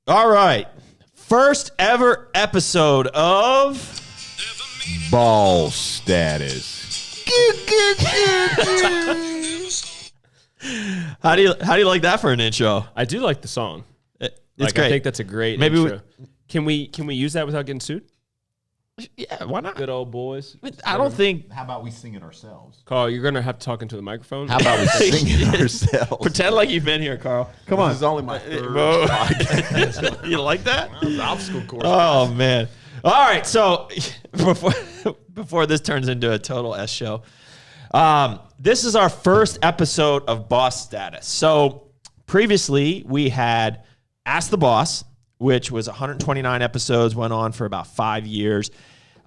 All right. First ever episode of Ball Status. How do you like that for an intro? I do like the song. It's great. great. I think that's a great Maybe intro. Can we use that without getting sued? Yeah, why not? Good old boys. I don't think. How about we sing it ourselves? Carl, you're gonna have to talk into the microphone. How about we sing it ourselves? Pretend like you've been here, Carl. Come on. This is only my third Whoa. podcast. You like that? Obstacle course. Oh man! All right, so before this turns into a total S show, this is our first episode of Boss Status. So previously we had Ask the Boss, which was 129 episodes, went on for about 5 years.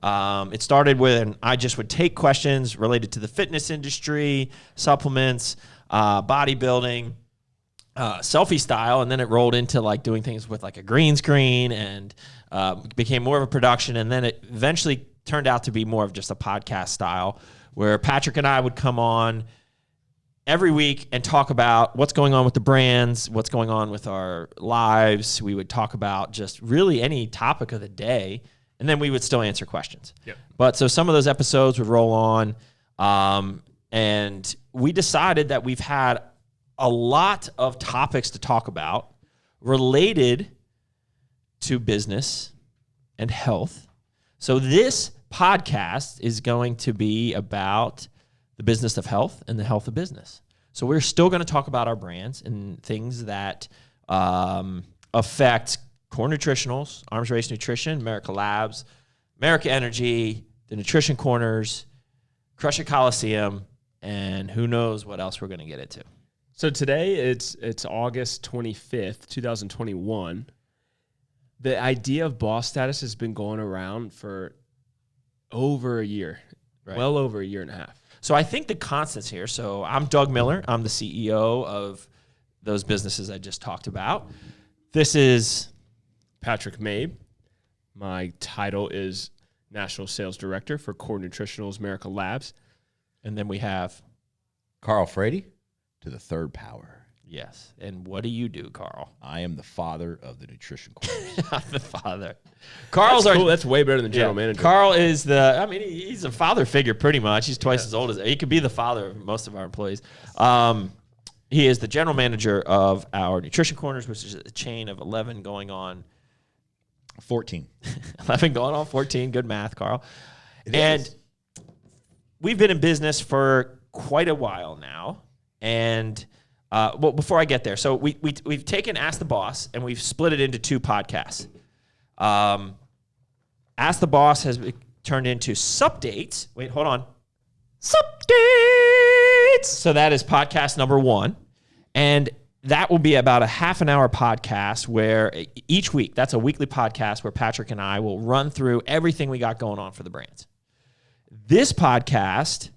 It started with, I just would take questions related to the fitness industry, supplements, bodybuilding, selfie style, and then it rolled into like doing things with like a green screen and became more of a production. And then it eventually turned out to be more of just a podcast style where Patrick and I would come on every week and talk about what's going on with the brands, what's going on with our lives. We would talk about just really any topic of the day, and then we would still answer questions. Yep. But so some of those episodes would roll on, and we decided that we've had a lot of topics to talk about related to business and health. So this podcast is going to be about the business of health and the health of business. So we're still going to talk about our brands and things that affect Core Nutritionals, Arms Race Nutrition, Merica Labz, Merica Energy, the Nutrition Corners, Crush It Coliseum, and who knows what else we're going to get into. So today it's August 25th, 2021. The idea of Boss Status has been going around for over a year, Right. well over a year and a half. So I think the constants here, so I'm Doug Miller. I'm the CEO of those businesses I just talked about. This is Patrick Mabe. My title is National Sales Director for Core Nutritionals, Merica Labz. and then we have, Carl Frady to the third power. yes. And what do you do, Carl? I am the father of the nutrition course. I'm the father. Carl's That's our cool. That's way better than general manager. Carl is he's a father figure pretty much. He's twice as old as, he could be the father of most of our employees. He is the general manager of our Nutrition Corners, which is a chain of 11 going on 14. 11 going on 14. Good math, Carl. It and is. we've been in business for quite a while now. And well, before I get there, so we've taken Ask the Boss and we've split it into 2 podcasts. Ask the Boss has turned into Supdates. Wait, hold on. Supdates. So that is podcast number 1. And that will be about a half an hour podcast where each week, that's a weekly podcast where Patrick and I will run through everything we got going on for the brands. This podcast,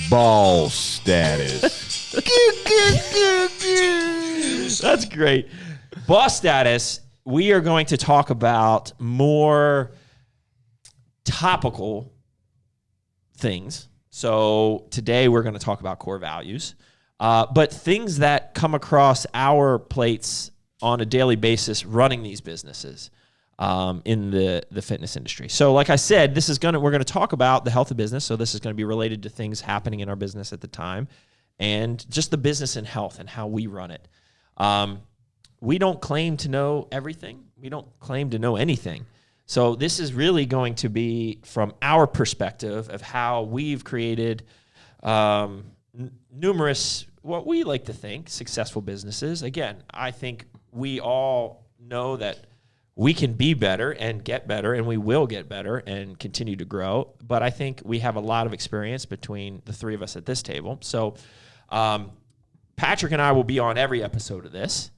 Ball Status. that's great. Boss Status, we are going to talk about more topical things. So today we're going to talk about core values, but things that come across our plates on a daily basis running these businesses in the fitness industry. So like I said, we're going to talk about the health of business. So this is going to be related to things happening in our business at the time and just the business and health and how we run it. We don't claim to know everything. We don't claim to know anything. So this is really going to be from our perspective of how we've created numerous, what we like to think, successful businesses. Again, I think we all know that we can be better and get better, and we will get better and continue to grow. But I think we have a lot of experience between the 3 of us at this table. So Patrick and I will be on every episode of this.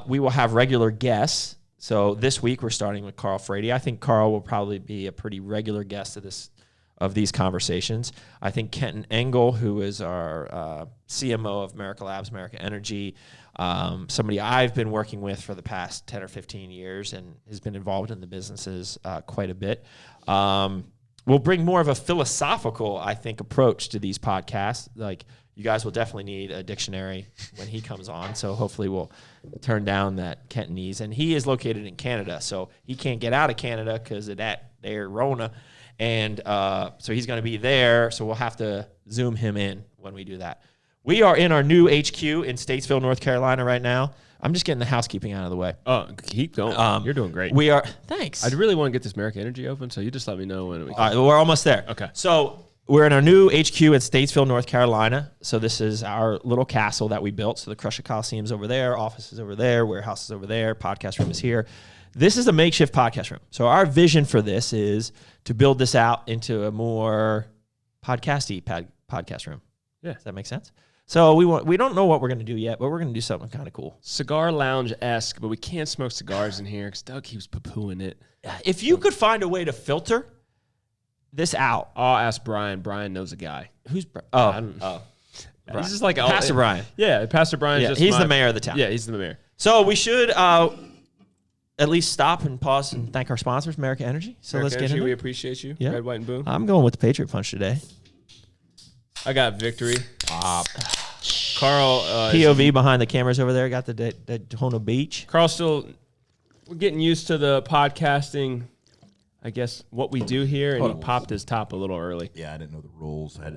We will have regular guests. So this week we're starting with Carl Frady. I think Carl will probably be a pretty regular guest of these conversations. I think Kenton Engel, who is our CMO of Merica Labz, Merica Energy, somebody I've been working with for the past 10 or 15 years and has been involved in the businesses quite a bit. we'll bring more of a philosophical, I think, approach to these podcasts. Like, you guys will definitely need a dictionary when he comes on. So hopefully we'll turn down that Cantonese. And he is located in Canada, so he can't get out of Canada because of that there Rona. And so he's going to be there. So we'll have to Zoom him in when we do that. We are in our new HQ in Statesville, North Carolina right now. I'm just getting the housekeeping out of the way. Oh, keep going. You're doing great. We are. Thanks. I really want to get this Merica Energy open, so you just let me know when we can. We're almost there. Okay. So we're in our new HQ in Statesville, North Carolina. So this is our little castle that we built. So the Crusher Coliseum's over there, office is over there, warehouse is over there, podcast room is here. This is a makeshift podcast room. So our vision for this is to build this out into a more podcasty podcast room. Yeah. Does that make sense? So we don't know what we're going to do yet, but we're going to do something kind of cool. Cigar lounge-esque, but we can't smoke cigars in here because Doug keeps poo-pooing it. If you could find a way to filter this out. I'll ask Brian. Brian knows a guy. Who's Brian? He's just like Pastor Brian. Yeah, Pastor Brian. Yeah, he's the mayor of the town. Yeah, he's the mayor. So we should at least stop and pause and thank our sponsors, Merica Energy. So Merica let's get Energy, into we it. appreciate you. Yeah. Red, white, and boom. I'm going with the Patriot Punch today. I got victory. Carl. POV behind the cameras over there. Got the Daytona Beach. Carl still. We're getting used to the podcasting. I guess what we do here, and he popped his top a little early. Yeah, I didn't know the rules. I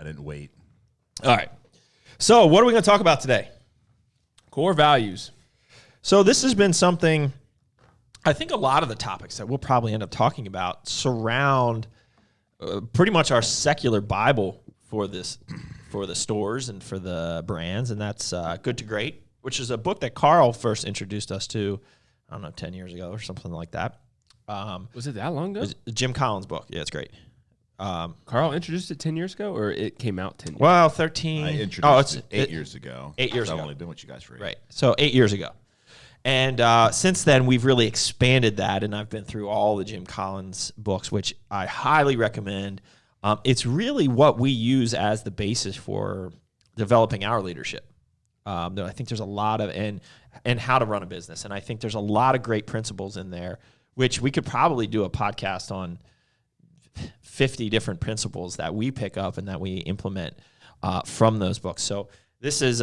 didn't wait. All right. So what are we going to talk about today? Core values. So this has been something, I think a lot of the topics that we'll probably end up talking about surround pretty much our secular Bible for the stores and for the brands, and that's Good to Great, which is a book that Carl first introduced us to, I don't know, 10 years ago or something like that. Was it that long ago? It was the Jim Collins book. Yeah, it's great. Carl introduced it 10 years ago, or it came out 10 years Well, 13. I introduced it 8 years ago. 8 years so ago. I've only been with you guys for 8. Right. So 8 years ago. And since then, we've really expanded that, and I've been through all the Jim Collins books, which I highly recommend. It's really what we use as the basis for developing our leadership. I think there's a lot of, and how to run a business. And I think there's a lot of great principles in there, which we could probably do a podcast on 50 different principles that we pick up and that we implement from those books. So this is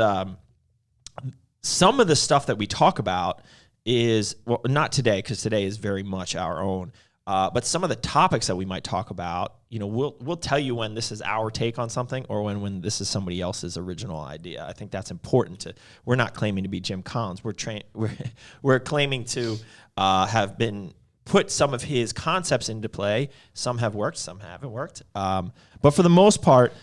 some of the stuff that we talk about is, well, not today, because today is very much our own. But some of the topics that we might talk about, we'll tell you when this is our take on something or when this is somebody else's original idea. I think that's important. We're not claiming to be Jim Collins. We're claiming to have been put some of his concepts into play. Some have worked, some haven't worked. But for the most part,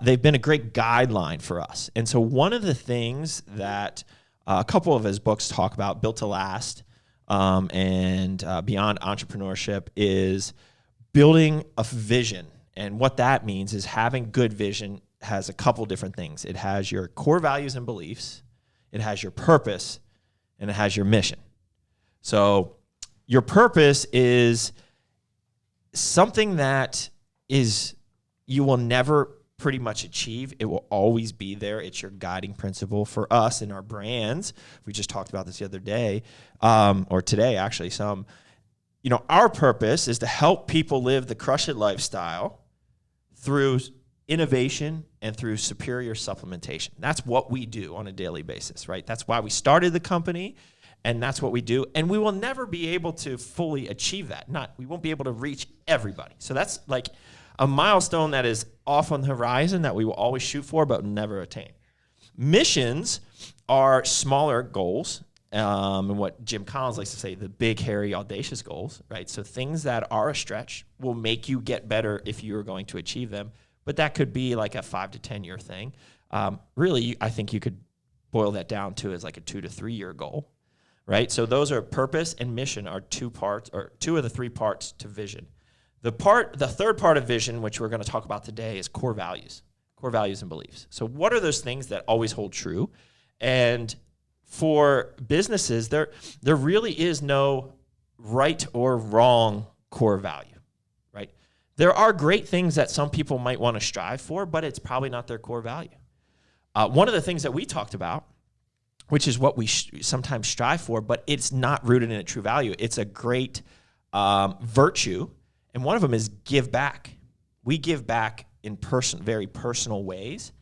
they've been a great guideline for us. And so one of the things that a couple of his books talk about, Built to Last, and Beyond Entrepreneurship, is building a vision. And what that means is having good vision has a couple different things. It has your core values and beliefs, it has your purpose, and it has your mission. So your purpose is something that you will never pretty much achieve. It will always be there. It's your guiding principle for us in our brands. We just talked about this the other day, or today actually. Our purpose is to help people live the crush it lifestyle through innovation and through superior supplementation. That's what we do on a daily basis, right? That's why we started the company, and that's what we do. And we will never be able to fully achieve that. We won't be able to reach everybody. So that's like a milestone that is off on the horizon that we will always shoot for but never attain. Missions are smaller goals, and what Jim Collins likes to say, the big, hairy, audacious goals, right? So things that are a stretch will make you get better if you're going to achieve them, but that could be like a 5 to 10 year thing. Really, I think you could boil that down to as like a 2 to 3 year goal, right? So those are purpose and mission are 2 parts, or 2 of the 3 parts to vision. The third part of vision, which we're going to talk about today, is core values and beliefs. So what are those things that always hold true? And for businesses, there really is no right or wrong core value, right? There are great things that some people might want to strive for, but it's probably not their core value. One of the things that we talked about, which is what we sometimes strive for, but it's not rooted in a true value. It's a great virtue, And one of them is give back. We give back in very personal ways.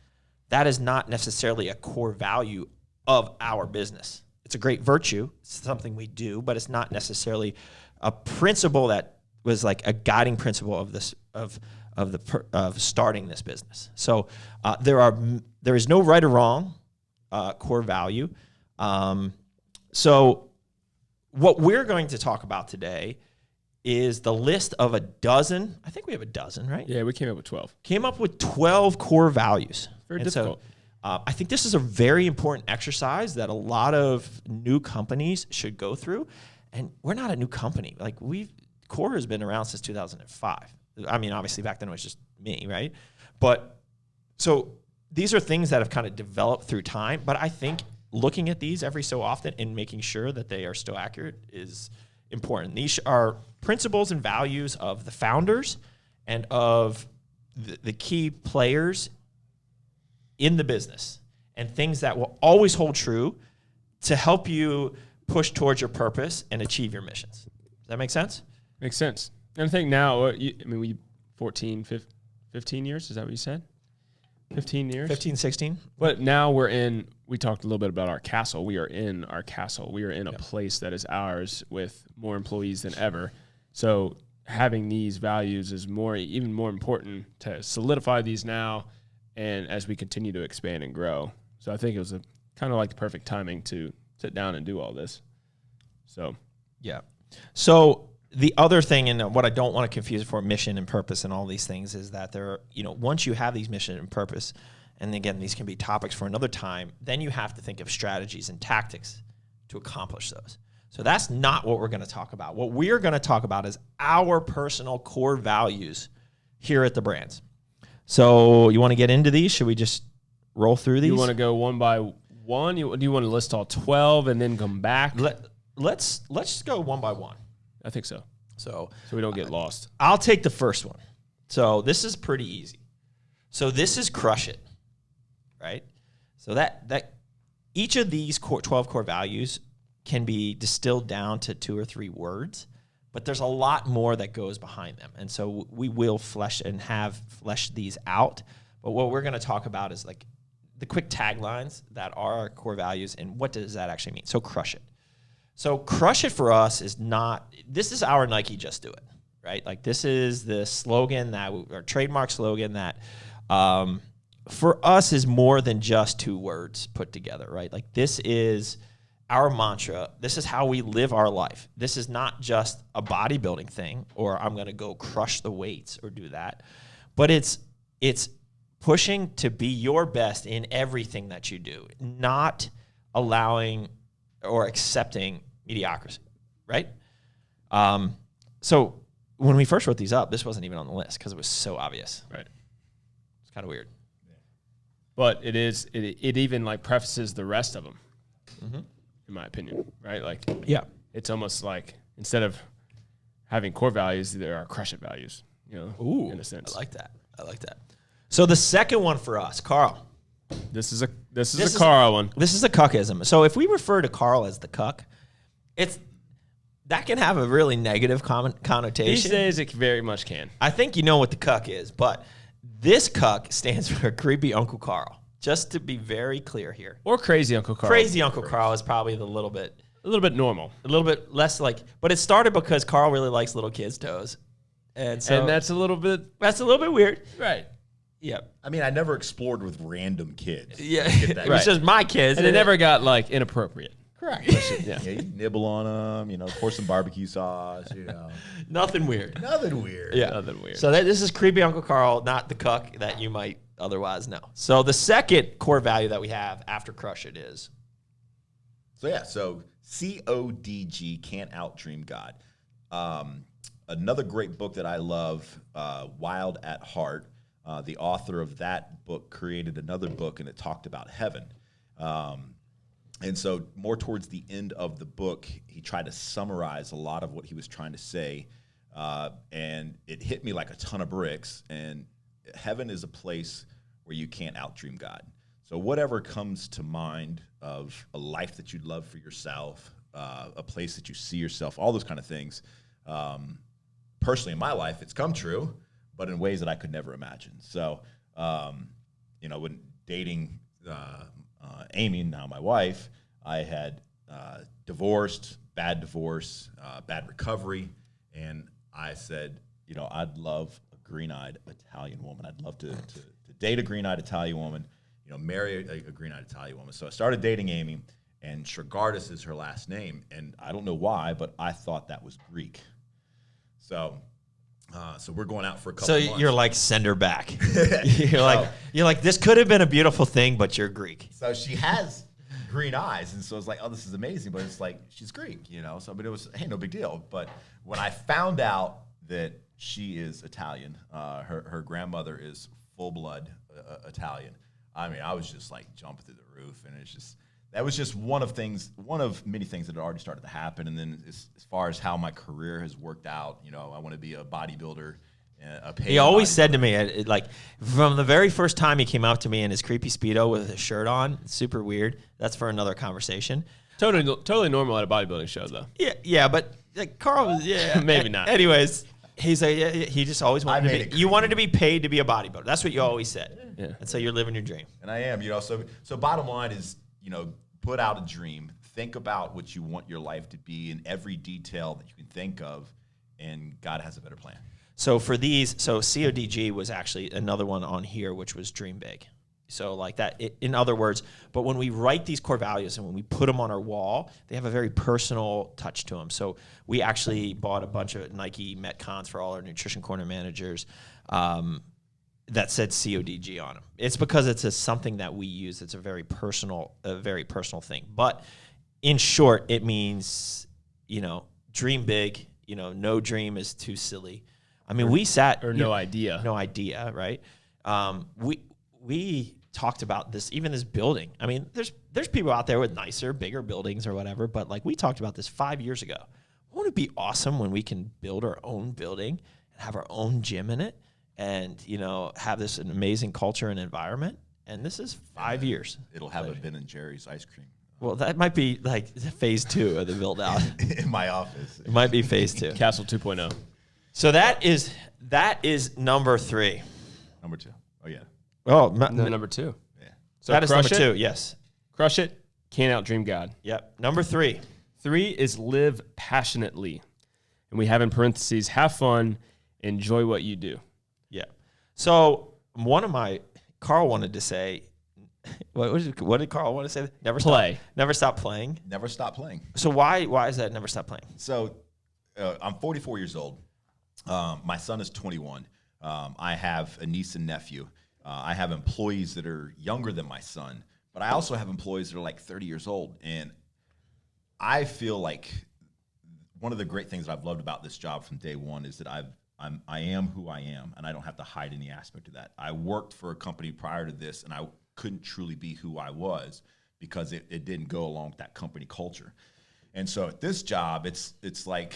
That is not necessarily a core value of our business. It's a great virtue. It's something we do, but it's not necessarily a principle that was like a guiding principle of this of starting this business. So there is no right or wrong core value. So what we're going to talk about today is the list of a dozen. I think we have a dozen, right? Yeah, we came up with 12. Came up with 12 core values. Very difficult. So, I think this is a very important exercise that a lot of new companies should go through. And we're not a new company. Like Core has been around since 2005. I mean, obviously back then it was just me, right? But so these are things that have kind of developed through time. But I think looking at these every so often and making sure that they are still accurate is important. These are principles and values of the founders and of the key players in the business, and things that will always hold true to help you push towards your purpose and achieve your missions. Does that make sense? Makes sense. And I think now, we 14, 15 years, is that what you said? 15 years? 15, 16. But now we talked a little bit about our castle. We are in our castle. We are in a place that is ours with more employees than ever. So having these values is even more important to solidify these now and as we continue to expand and grow. So I think it was kind of like the perfect timing to sit down and do all this. So, yeah. So the other thing, and what I don't want to confuse for mission and purpose and all these things, is that once you have these mission and purpose, and again, these can be topics for another time, then you have to think of strategies and tactics to accomplish those. So that's not what we're going to talk about. What we're going to talk about is our personal core values here at the brands. So you want to get into these? Should we just roll through these? You want to go one by one? Do you want to list all 12 and then come back? Let's just go one by one. I think so. So we don't get lost. I'll take the first one. So this is pretty easy. So this is crush it, right? So that each of these 12 core values can be distilled down to 2 or 3 words, but there's a lot more that goes behind them. And so we will flesh these out. But what we're going to talk about is like the quick taglines that are our core values and what does that actually mean. So crush it. So crush it for us this is our Nike Just Do It, right? Like this is the slogan our trademark slogan that for us is more than just 2 words put together, right? Like this is our mantra. This is how we live our life. This is not just a bodybuilding thing or I'm going to go crush the weights or do that, but it's pushing to be your best in everything that you do, not allowing or accepting mediocrity, right? So when we first wrote these up, this wasn't even on the list because it was so obvious. Right. It's kind of weird. But it even like prefaces the rest of them, in my opinion, right? Like, yeah, it's almost like instead of having core values, there are crush it values, in a sense. I like that. So the second one for us, Carl. This is a Carl one. This is a cuckism. So if we refer to Carl as the cuck, that can have a really negative connotation. These days, it very much can. I think you know what the cuck is, but this cuck stands for creepy Uncle Carl. Just to be very clear here. Or crazy Uncle Carl. Crazy Uncle Carl is probably a little bit normal. A little bit less but it started because Carl really likes little kids' toes. And that's a little bit weird. Right. Yep. I mean, I never explored with random kids. Yeah. It was just my kids. And it never got inappropriate. Correct. Yeah. You nibble on them, pour some barbecue sauce, Nothing weird. Nothing weird. Yeah. Nothing weird. So this is creepy Uncle Carl, not the cuck that you might otherwise know. So the second core value that we have after crush it is. So CODG, Can't Outdream God. Another great book that I love, Wild at Heart. The author of that book created another book, and it talked about heaven. And so more towards the end of the book, he tried to summarize a lot of what he was trying to say, and it hit me like a ton of bricks. And heaven is a place where you can't outdream God. So whatever comes to mind of a life that you'd love for yourself, a place that you see yourself, all those kind of things, personally in my life, it's come true, but in ways that I could never imagine. So, when dating Amy, now my wife, I had divorced, bad divorce, bad recovery, and I said, I'd love a green-eyed Italian woman. I'd love to date a green-eyed Italian woman, marry a green-eyed Italian woman. So I started dating Amy, and Shergardis is her last name, and I don't know why, but I thought that was Greek. So we're going out for a couple months. So you're like, send her back. you're like, this could have been a beautiful thing, but you're Greek. So she has green eyes, and so it's like, oh, this is amazing, but it's like, she's Greek, So, but it was, hey, no big deal. But when I found out that she is Italian, her grandmother is full-blood Italian, I mean, I was just like jumping through the roof, and that was just one of many things that had already started to happen. And then as far as how my career has worked out, I want to be a bodybuilder. He always said to me, like, from the very first time he came out to me in his creepy Speedo with his shirt on, super weird. That's for another conversation. Totally normal at a bodybuilding show, though. Yeah, but like Carl was, maybe not. Anyways, he's like, he just always wanted you wanted to be paid to be a bodybuilder. That's what you always said. Yeah. And so you're living your dream. And I am, so bottom line is, put out a dream, think about what you want your life to be in every detail that you can think of, and God has a better plan. So for these, CODG was actually another one on here, which was dream big. So like that, in other words, but when we write these core values and when we put them on our wall, they have a very personal touch to them. So we actually bought a bunch of Nike Metcons for all our Nutrition Corner managers that said CODG on them. It's because it's something that we use. It's a very personal thing. But in short, it means, dream big. No dream is too silly. I mean, we sat no idea, right? We talked about this, even this building. I mean, there's people out there with nicer, bigger buildings or whatever, but like we talked about this 5 years ago. Won't it be awesome when we can build our own building and have our own gym in it, and have this an amazing culture and environment? And this is 5 years. It'll have a Ben and Jerry's ice cream. Well, that might be like phase 2 of the build out. In my office. It might be phase 2. Castle 2.0. So that is number 3. Number 2. Oh yeah. Oh, number 2. Yeah. So that is number it. 2. Yes. Crush it. Can't outdream God. Yep. Number 3. 3 is live passionately, and we have in parentheses, have fun, enjoy what you do. Yeah. So Carl wanted to say, what did Carl want to say? Never stop playing. Never stop playing. So why is that never stop playing? So I'm 44 years old. My son is 21. I have a niece and nephew. I have employees that are younger than my son, but I also have employees that are like 30 years old. And I feel like one of the great things that I've loved about this job from day one is that I am who I am, and I don't have to hide any aspect of that. I worked for a company prior to this, and I couldn't truly be who I was because it didn't go along with that company culture. And so at this job, it's like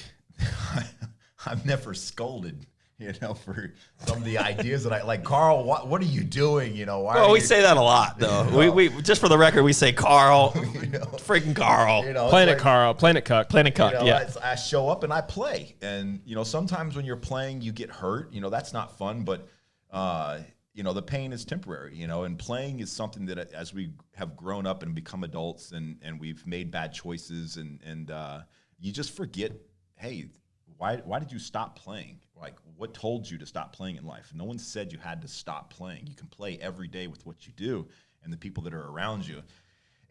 I'm never scolded, for some of the ideas that I like. Carl, what are you doing? We say that a lot, though. We just for the record, we say Carl, freaking Carl, Planet Carl, Planet Cuck, Planet Cuck. Yeah, I show up and I play, and sometimes when you're playing, you get hurt. That's not fun, but the pain is temporary. And playing is something that as we have grown up and become adults, and we've made bad choices, and you just forget, hey, why did you stop playing? Like, what told you to stop playing in life? No one said you had to stop playing. You can play every day with what you do and the people that are around you.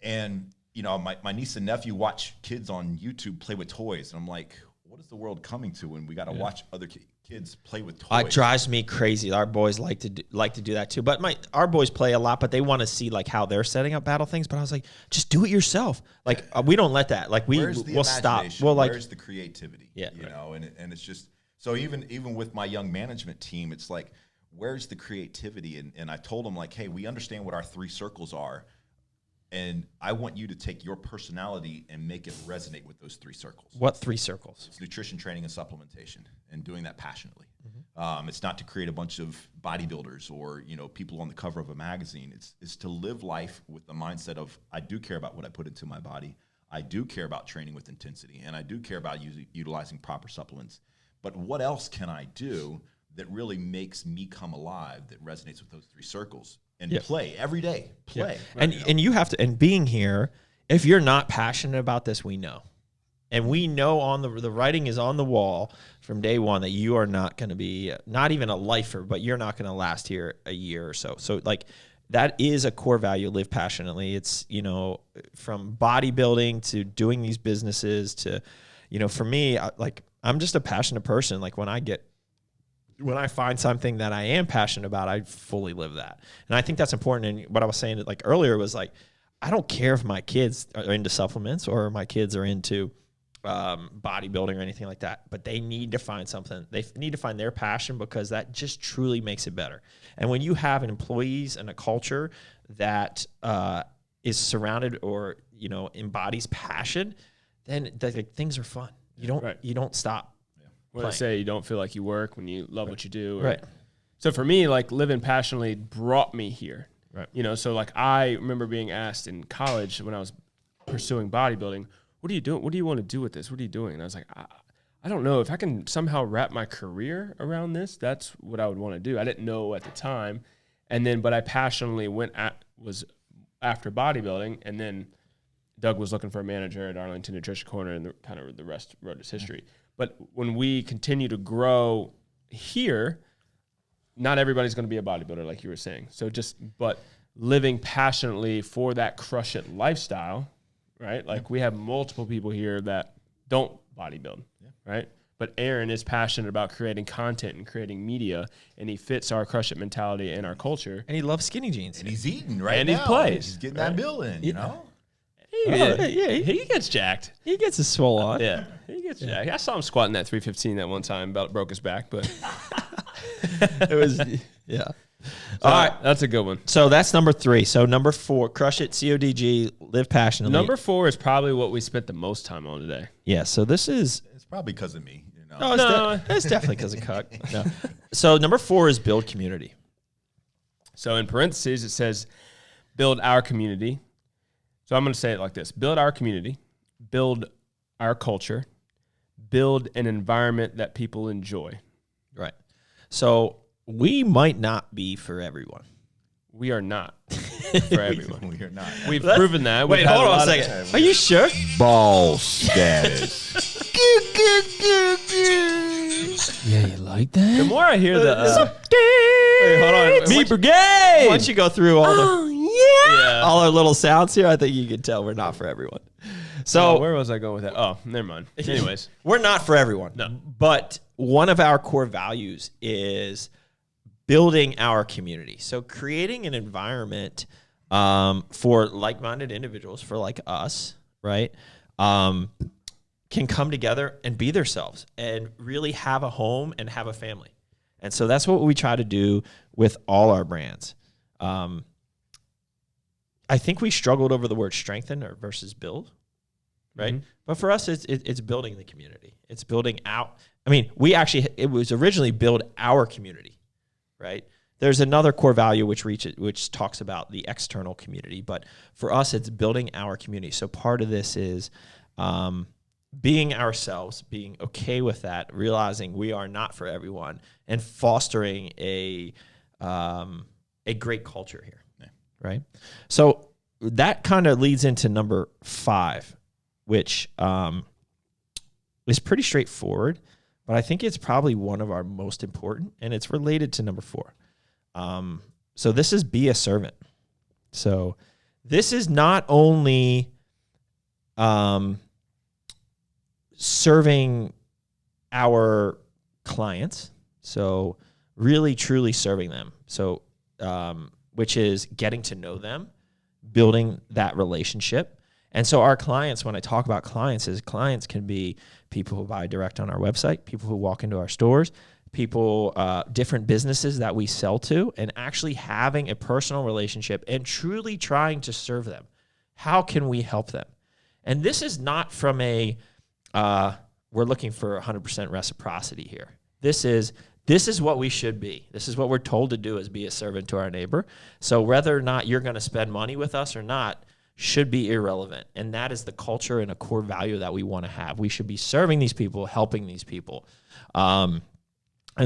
And, my niece and nephew watch kids on YouTube play with toys. And I'm like, what is the world coming to when we got to watch other kids play with toys? It drives me crazy. Our boys like to do that too. But our boys play a lot, but they want to see like how they're setting up battle things. But I was like, just do it yourself. Like we don't let that. Like we'll stop. Well, like where's the creativity? Yeah, and it's just so even with my young management team, it's like, where's the creativity? And I told them like, hey, we understand what our 3 circles are. And I want you to take your personality and make it resonate with those 3 circles. What 3 circles? It's nutrition, training, and supplementation, and doing that passionately. Mm-hmm. It's not to create a bunch of bodybuilders or people on the cover of a magazine. It's to live life with the mindset of, I do care about what I put into my body. I do care about training with intensity, and I do care about utilizing proper supplements. but what else can I do that really makes me come alive, that resonates with those 3 circles? And play every day. Play. Yeah. And you have to, and being here, if you're not passionate about this, we know. And we know on the writing is on the wall from day one that you are not going to be, not even a lifer, but you're not going to last here a year or so. So like that is a core value, live passionately. It's, you know, from bodybuilding to doing these businesses to, you know, for me, I'm just a passionate person. Like when I find something that I am passionate about, I fully live that. And I think that's important. And what I was saying like earlier was like, I don't care if my kids are into supplements or my kids are into bodybuilding or anything like that, but they need to find something. They need to find their passion because that just truly makes it better. And when you have employees and a culture that is surrounded or, you know, embodies passion, then like, things are fun. You don't stop. What I say, you don't feel like you work when you love what you do. Right. So for me, like living passionately brought me here. Right. You know, so like I remember being asked in college when I was pursuing bodybuilding, what are you doing? What do you want to do with this? What are you doing? And I was like, I don't know. If I can somehow wrap my career around this, that's what I would want to do. I didn't know at the time. And then, but I passionately was after bodybuilding. And then Doug was looking for a manager at Arlington Nutrition Corner, and the rest wrote his history. But when we continue to grow here, not everybody's going to be a bodybuilder, like you were saying. So but living passionately for that crush it lifestyle, right? Like we have multiple people here that don't bodybuild, right? But Aaron is passionate about creating content and creating media, and he fits our crush it mentality and our culture. And he loves skinny jeans. And he's eating right and now. He plays. He's getting that bill in, you know? He gets jacked. He gets his swole on. Yeah, he gets jacked. I saw him squatting that 315 that one time, about broke his back, but it was, yeah. All right, that's a good one. So that's number 3. So number 4, crush it, CODG, live passionately. Number 4 is probably what we spent the most time on today. Yeah, so this is... It's probably because of me. You know? No, it's definitely because of CUC. No. So number 4 is build community. So in parentheses, it says build our community. So I'm going to say it like this. Build our community, build our culture, build an environment that people enjoy. Right. So we might not be for everyone. We are not for everyone. We are not. We've proven that. Wait, hold on a second. Are you sure? Ball status. Yeah, you like that? The more I hear the... Wait, hold on. Meat Brigade! Once you go through Yeah. all our little sounds here, I think you can tell we're not for everyone. So where was I going with that? Oh, never mind. Anyways. we're not for everyone. No. But one of our core values is building our community. So creating an environment for like-minded individuals, for like us, right, can come together and be themselves and really have a home and have a family. And so that's what we try to do with all our brands. I think we struggled over the word strengthen versus build, right? Mm-hmm. But for us, it's building the community. It's building out. I mean, it was originally build our community, right? There's another core value which talks about the external community, but for us, it's building our community. So part of this is being ourselves, being okay with that, realizing we are not for everyone, and fostering a great culture here. Right. So that kind of leads into number 5, which is pretty straightforward, but I think it's probably one of our most important, and it's related to number 4. So this is be a servant. So this is not only serving our clients, so really truly serving them. So which is getting to know them, building that relationship. And so our clients, when I talk about clients, clients can be people who buy direct on our website, people who walk into our stores, people, different businesses that we sell to, and actually having a personal relationship and truly trying to serve them. How can we help them? And this is not from we're looking for 100% reciprocity here. This is what we should be. This is what we're told to do, is be a servant to our neighbor. So whether or not you're going to spend money with us or not, should be irrelevant. And that is the culture and a core value that we want to have. We should be serving these people, helping these people. And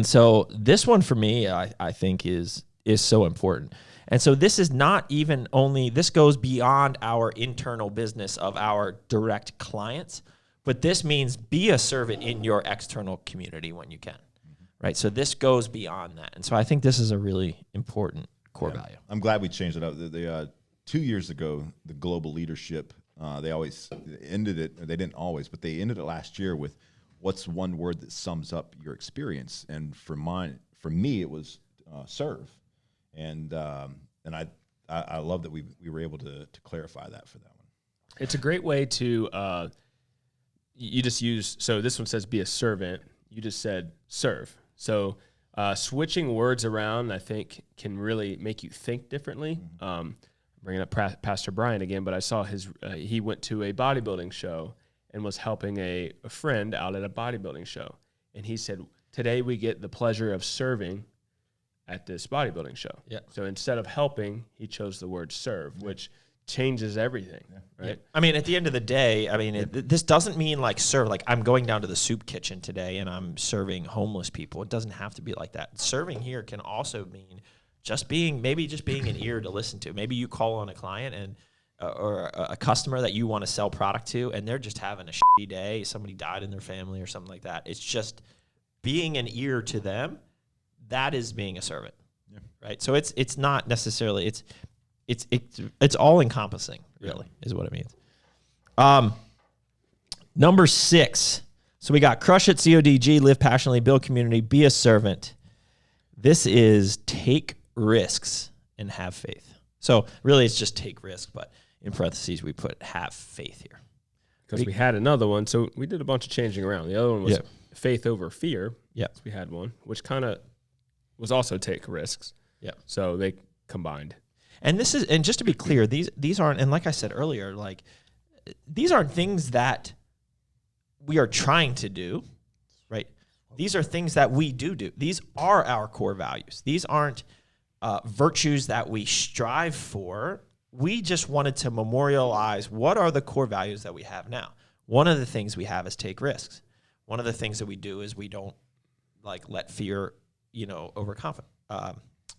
so this one for me, I think is so important. And so this is not even only, this goes beyond our internal business of our direct clients, but this means be a servant in your external community when you can, right? So this goes beyond that. And so I think this is a really important core value. I'm glad we changed it up. 2 years ago, the global leadership, they always ended it, or they didn't always, but they ended it last year with what's one word that sums up your experience. And for me, it was serve. And I love that we were able to clarify that for that one. It's a great way to, you just use, so this one says be a servant. You just said serve. So switching words around, I think, can really make you think differently. Bringing up Pastor Brian again, but I saw he went to a bodybuilding show and was helping a friend out at a bodybuilding show. And he said, today we get the pleasure of serving at this bodybuilding show. Yeah. So instead of helping, he chose the word serve, which changes everything, right? Yeah. I mean, at the end of the day, I mean, this doesn't mean like serve, like I'm going down to the soup kitchen today and I'm serving homeless people. It doesn't have to be like that. Serving here can also mean just being an ear to listen to. Maybe you call on a client and or a customer that you want to sell product to, and they're just having a shitty day. Somebody died in their family or something like that. It's just being an ear to them. That is being a servant, right? So it's not necessarily it's all encompassing. Really, is what it means. Number 6. So we got crush it, CODG, live passionately, build community, be a servant. This is take risks and have faith. So really, it's just take risks, but in parentheses we put have faith here because we had another one. So we did a bunch of changing around. The other one was faith over fear. Yeah, so we had one which kind of was also take risks. Yeah, so they combined. And this is, and just to be clear, these aren't, and like I said earlier, like these aren't things that we are trying to do, right? These are things that we do. These are our core values. These aren't virtues that we strive for. We just wanted to memorialize what are the core values that we have now. One of the things we have is take risks. One of the things that we do is we don't like let fear,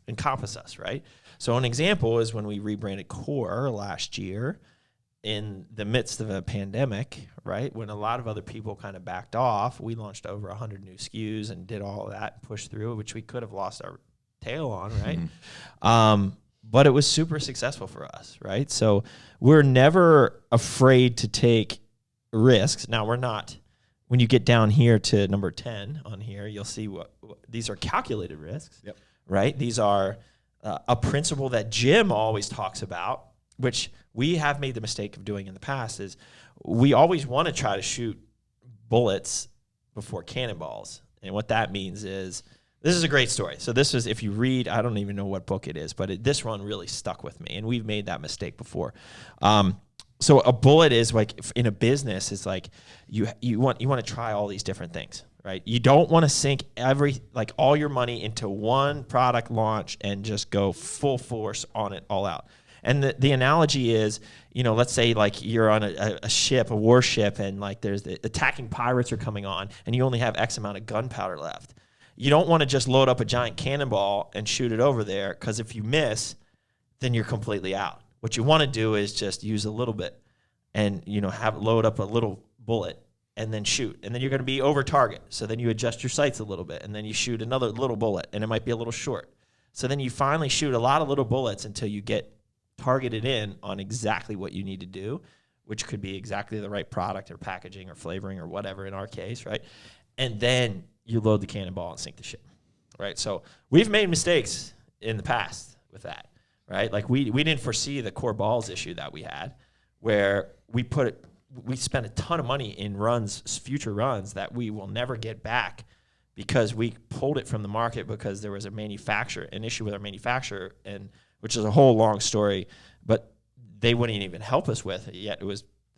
encompass us, right? So an example is when we rebranded Core last year in the midst of a pandemic, right? When a lot of other people kind of backed off, we launched over 100 new SKUs and did all of that and pushed through, which we could have lost our tail on, right? But it was super successful for us, right? So we're never afraid to take risks. Now we're not, when you get down here to number 10 on here, you'll see what these are calculated risks, right? These are a principle that Jim always talks about, which we have made the mistake of doing in the past, is we always want to try to shoot bullets before cannonballs. And what that means is, this is a great story. So this is, if you read, I don't even know what book it is, but this one really stuck with me, and we've made that mistake before. So a bullet is like, in a business, it's like you want to try all these different things, right? You don't want to sink all your money into one product launch and just go full force on it all out. And the analogy is, let's say like you're on a ship, a warship, and like there's the attacking pirates are coming on, and you only have X amount of gunpowder left. You don't want to just load up a giant cannonball and shoot it over there, because if you miss, then you're completely out. What you want to do is just use a little bit and, load up a little bullet and then shoot. And then you're going to be over target. So then you adjust your sights a little bit, and then you shoot another little bullet, and it might be a little short. So then you finally shoot a lot of little bullets until you get targeted in on exactly what you need to do, which could be exactly the right product or packaging or flavoring or whatever in our case, right? And then you load the cannonball and sink the ship, right? So we've made mistakes in the past with that, right? Like we didn't foresee the core balls issue that we had, where we spent a ton of money in future runs that we will never get back, because we pulled it from the market because there was an issue with our manufacturer, and which is a whole long story, but they wouldn't even help us with it yet.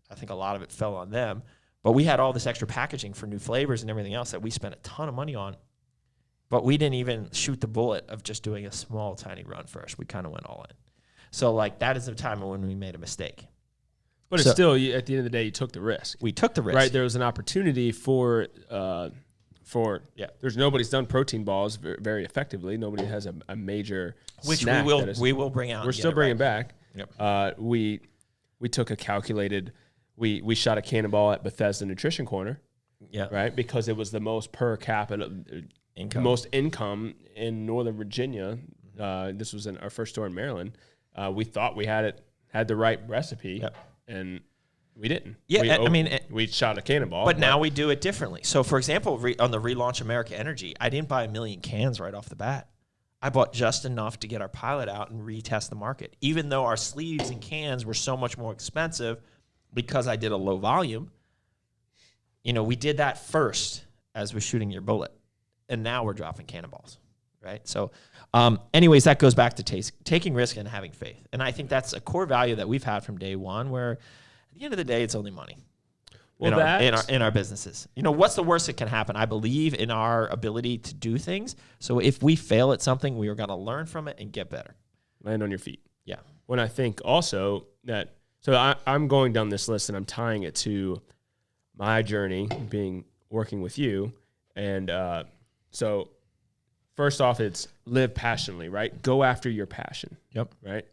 I think a lot of it fell on them. But we had all this extra packaging for new flavors and everything else that we spent a ton of money on. But we didn't even shoot the bullet of just doing a small, tiny run first. We kind of went all in. So, that is the time when we made a mistake. But it's still, at the end of the day, you took the risk. We took the risk. Right? There was an opportunity we took the risk. Right? There was an opportunity for there's nobody's done protein balls very effectively. Nobody has a major which snack we will bring out. We're still bringing back. Yep. We took a calculated. We shot a cannonball at Bethesda Nutrition Corner. Yeah. Right, because it was the most per capita most income in Northern Virginia. This was in our first store in Maryland. We thought we had the right recipe, and we didn't. Yeah, we shot a cannonball. But now we do it differently. So, for example, on the relaunch of Merica Energy, I didn't buy 1 million cans right off the bat. I bought just enough to get our pilot out and retest the market. Even though our sleeves and cans were so much more expensive because I did a low volume, we did that first as we're shooting your bullet. And now we're dropping cannonballs, right? So, anyways, that goes back to taking risk and having faith. And I think that's a core value that we've had from day one, where at the end of the day, it's only money. In our businesses. What's the worst that can happen? I believe in our ability to do things. So if we fail at something, we are going to learn from it and get better. Land on your feet. Yeah. When I think also that, so I'm going down this list and I'm tying it to my journey working with you. And so first off, it's live passionately, right? Go after your passion. Yep. Right?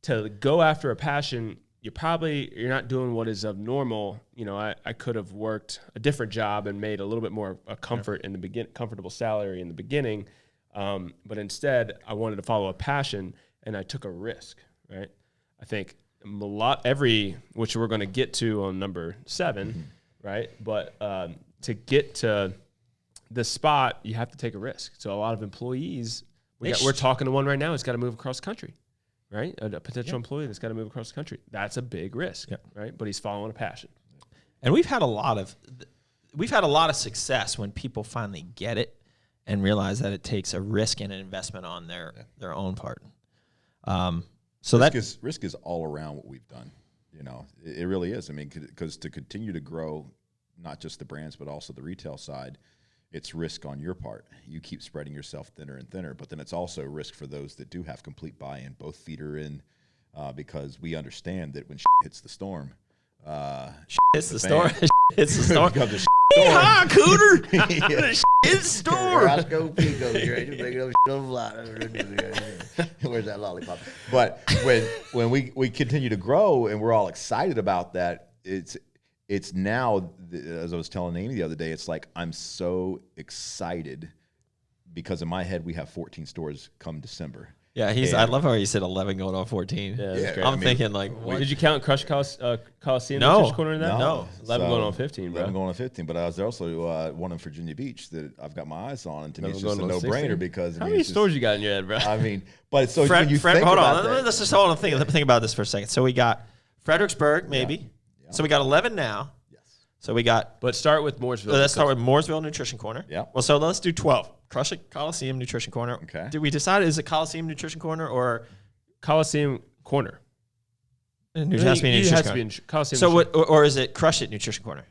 To go after a passion, you're not doing what is of normal. I could have worked a different job and made a little bit more comfort in the comfortable salary in the beginning. But instead I wanted to follow a passion and I took a risk, right? I think which we're going to get to on number 7, right? But to get to the spot, you have to take a risk. So a lot of employees, we're talking to one right now who's got to move across the country, right? A potential employee that's got to move across the country. That's a big risk, right? But he's following a passion. And we've had a lot of success when people finally get it and realize that it takes a risk and an investment on their own part. So risk is all around what we've done. It really is. I mean, because to continue to grow, not just the brands, but also the retail side, it's risk on your part. You keep spreading yourself thinner and thinner, but then it's also risk for those that do have complete buy-in. Both feet are in, because we understand that when hits the storm, hits the storm. Hits the storm. Yeehaw, Cooter! It's storm. Roscoe Pico, right? Just making up shit on the fly. Where's that lollipop? But when we continue to grow and we're all excited about that, it's now, as I was telling Amy the other day, it's like I'm so excited because in my head we have 14 stores come December. Yeah, I love how he said 11 going on 14. Yeah, I'm thinking like, what? Did you count Crush Coliseum? No. Corner in that? No. 11 going on 15, bro. 11 going on 15, but I was also one in Virginia Beach that I've got my eyes on, and to me it's just a going on no-brainer 16? because How many stores you got in your head, bro? I mean, but so Fred, when you Fred, think hold about on. that, Let's just hold on. Think about this for a second. So we got Fredericksburg, maybe. Yeah. So we got 11 now. So we got. But start with Mooresville. Let's start with Mooresville Nutrition Corner. Yeah. Well, so let's do 12. Crush It Coliseum Nutrition Corner. Okay. Did we decide is it Coliseum Nutrition Corner or Coliseum Corner? It has to be Nutrition Corner. Coliseum. So what, or is it Crush It Nutrition Corner?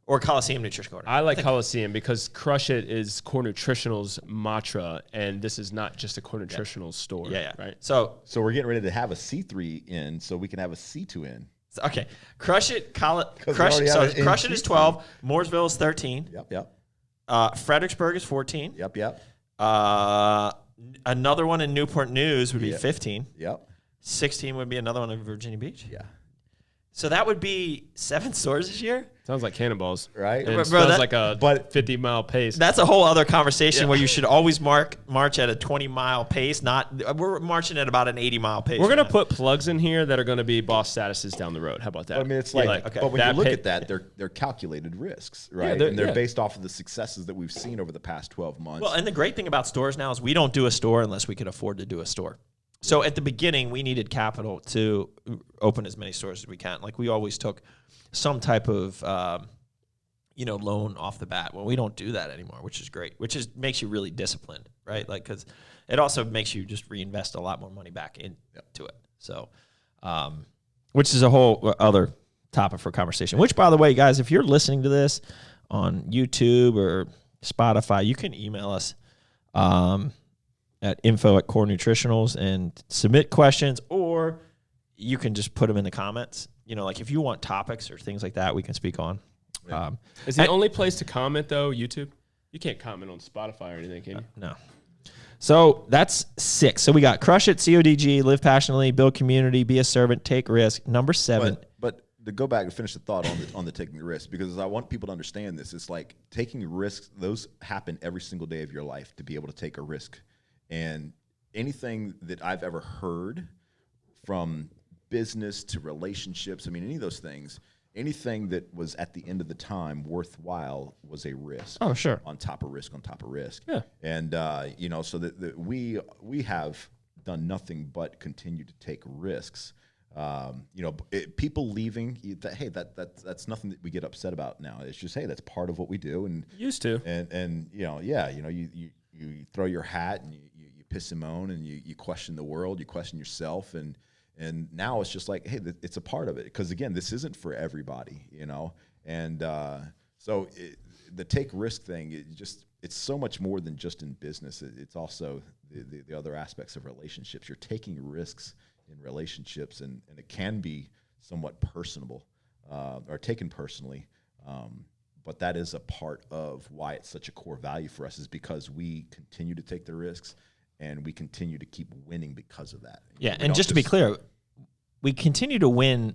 Or Coliseum Nutrition Corner? I like Coliseum because Crush It is Core Nutritionals' mantra, and this is not just a Core Nutritionals store. Yeah. Right. So we're getting ready to have a C3 in, so we can have a C2 in. Okay. Crush It. Crush It is 12. Mooresville is 13. Yep. Fredericksburg is 14. Yep. Another one in Newport News would be 15. Yep. 16 would be another one in Virginia Beach. Yeah. So that would be 7 stores this year. Sounds like cannonballs, right? And Bro, it smells that- like a but- 50-mile pace. That's a whole other conversation where you should always march at a 20-mile pace. We're marching at about an 80-mile pace. We're gonna put plugs in here that are gonna be boss statuses down the road. How about that? I mean, it's like, okay. but when you That look pay- at that, they're calculated risks, right? they're- and they're yeah. based off of the successes that we've seen over the past 12 months. Well, and the great thing about stores now is we don't do a store unless we could afford to do a store. So at the beginning, we needed capital to open as many stores as we can. Like we always took some type of loan off the bat. Well, we don't do that anymore, which is great. Makes you really disciplined, right? Like because it also makes you just reinvest a lot more money back into it. So, which is a whole other topic for conversation. Which, by the way, guys, if you're listening to this on YouTube or Spotify, you can email us. At info@Core Nutritionals and submit questions, or you can just put them in the comments. You know, like if you want topics or things like that, we can speak on. Is the only place to comment though YouTube? You can't comment on Spotify or anything, can you? No. So that's 6. So we got crush it, CODG, live passionately, build community, be a servant, take risk. Number 7. But to go back and finish the thought on the taking the risk, because I want people to understand this. It's like taking risks, those happen every single day of your life to be able to take a risk. And anything that I've ever heard, from business to relationships, I mean, any of those things, anything that was at the end of the time worthwhile was a risk. Oh, sure. On top of risk, on top of risk. Yeah. And, you know, so that we have done nothing but continue to take risks. You know, people leaving, that's nothing that we get upset about now. It's just, hey, that's part of what we do. And used to. And you know, yeah, you know, you throw your hat and you piss and moan and you question the world, you question yourself. And now it's just like, hey, it's a part of it. Because again, this isn't for everybody, you know? And so the take risk thing, it's so much more than just in business. It's also the other aspects of relationships. You're taking risks in relationships, and it can be somewhat personable or taken personally. But that is a part of why it's such a core value for us, is because we continue to take the risks and we continue to keep winning because of that. Yeah, and just to be clear, we continue to win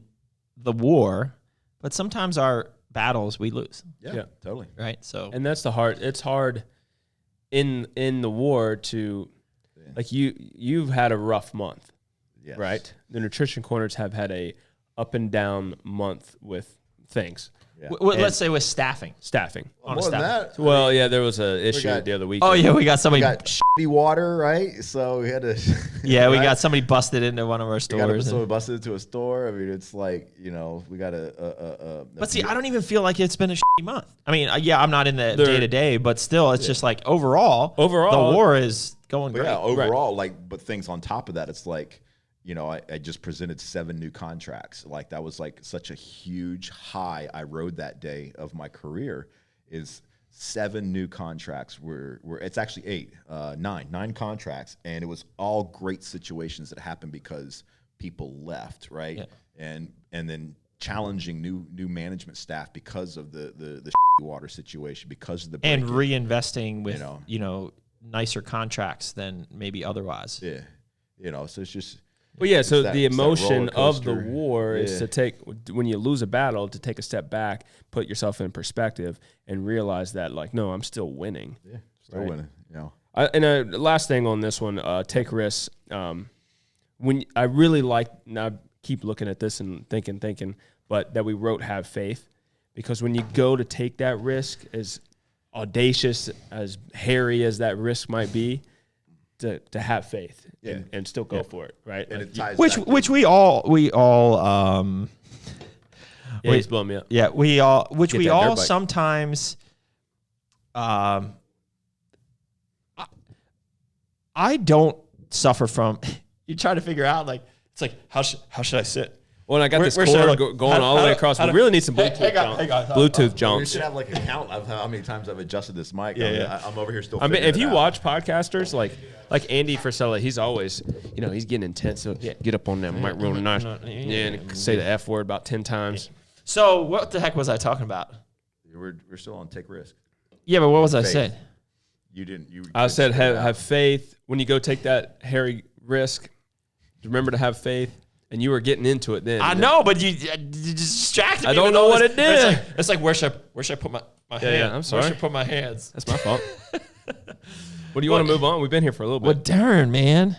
the war, but sometimes our battles we lose. Yeah, totally. Right? So, And that's it's hard in the war to, like, you've had a rough month. Yes. Right? The Nutrition Corners have had a up and down month with things. Yeah. let's say with staffing. More than that, Well, yeah, there was an issue got- the other week. Oh, yeah, we got somebody. we got shitty water, right? So we had to. Yeah, we right? got somebody busted into one of our stores. So we busted into a store. I mean, it's like, you know, we got But see, I don't even feel like it's been a shitty month. I mean, yeah, I'm not in the day to day, but still, it's just like overall, the war is going great. Yeah, overall, but things on top of that, it's like, you know, I just presented 7 new contracts. Like, that was like such a huge high I rode that day of my career, is 7 new contracts were it's actually 9 contracts. And it was all great situations that happened because people left, right? Yeah. And then challenging new management staff because of the water situation, because of the and break-in. reinvesting with, you know, nicer contracts than maybe otherwise. Yeah. You know, so it's just... Well, yeah, so that- the it's that emotion roller of the coaster. war is Yeah. to take, when you lose a battle, to take a step back, put yourself in perspective, and realize that, like, no, I'm still winning. Yeah, still winning, you know. And last thing on this one, take risks. When I really like, and I keep looking at this and thinking, but that we wrote have faith, because when you go to take that risk, as audacious, as hairy as that risk might be, to have faith and still go for it, right? And Like, it ties Which back we all yeah, he's blowing me up. yeah, we all Get that dirt bike. sometimes I don't suffer from you try to figure out, like, it's like how should I sit? Well, and I got this Where should I cord look? going all the way across. We really need some Bluetooth hang on. Bluetooth We jumps. should have like a count of how many times I've adjusted this mic. Yeah. I'm over here still. I mean, figuring if you it out. watch podcasters like Andy Frisella, he's always, you know, he's getting intense. So get up on that mic real nice. Yeah, and say the F word about 10 times. So what the heck was I talking about? we're still on take risk. Yeah, but what was I Faith. saying? You didn't. You. I said figured it out. have faith. When you go take that hairy risk, remember to have faith. And you were getting into it then. I know, but you distracted me. I don't with know all what this. it did. It's like where should I put my hand? yeah, I'm sorry. Where should I put my hands? That's my fault. What do you want to move on? We've been here for a little bit. Well, darn, man.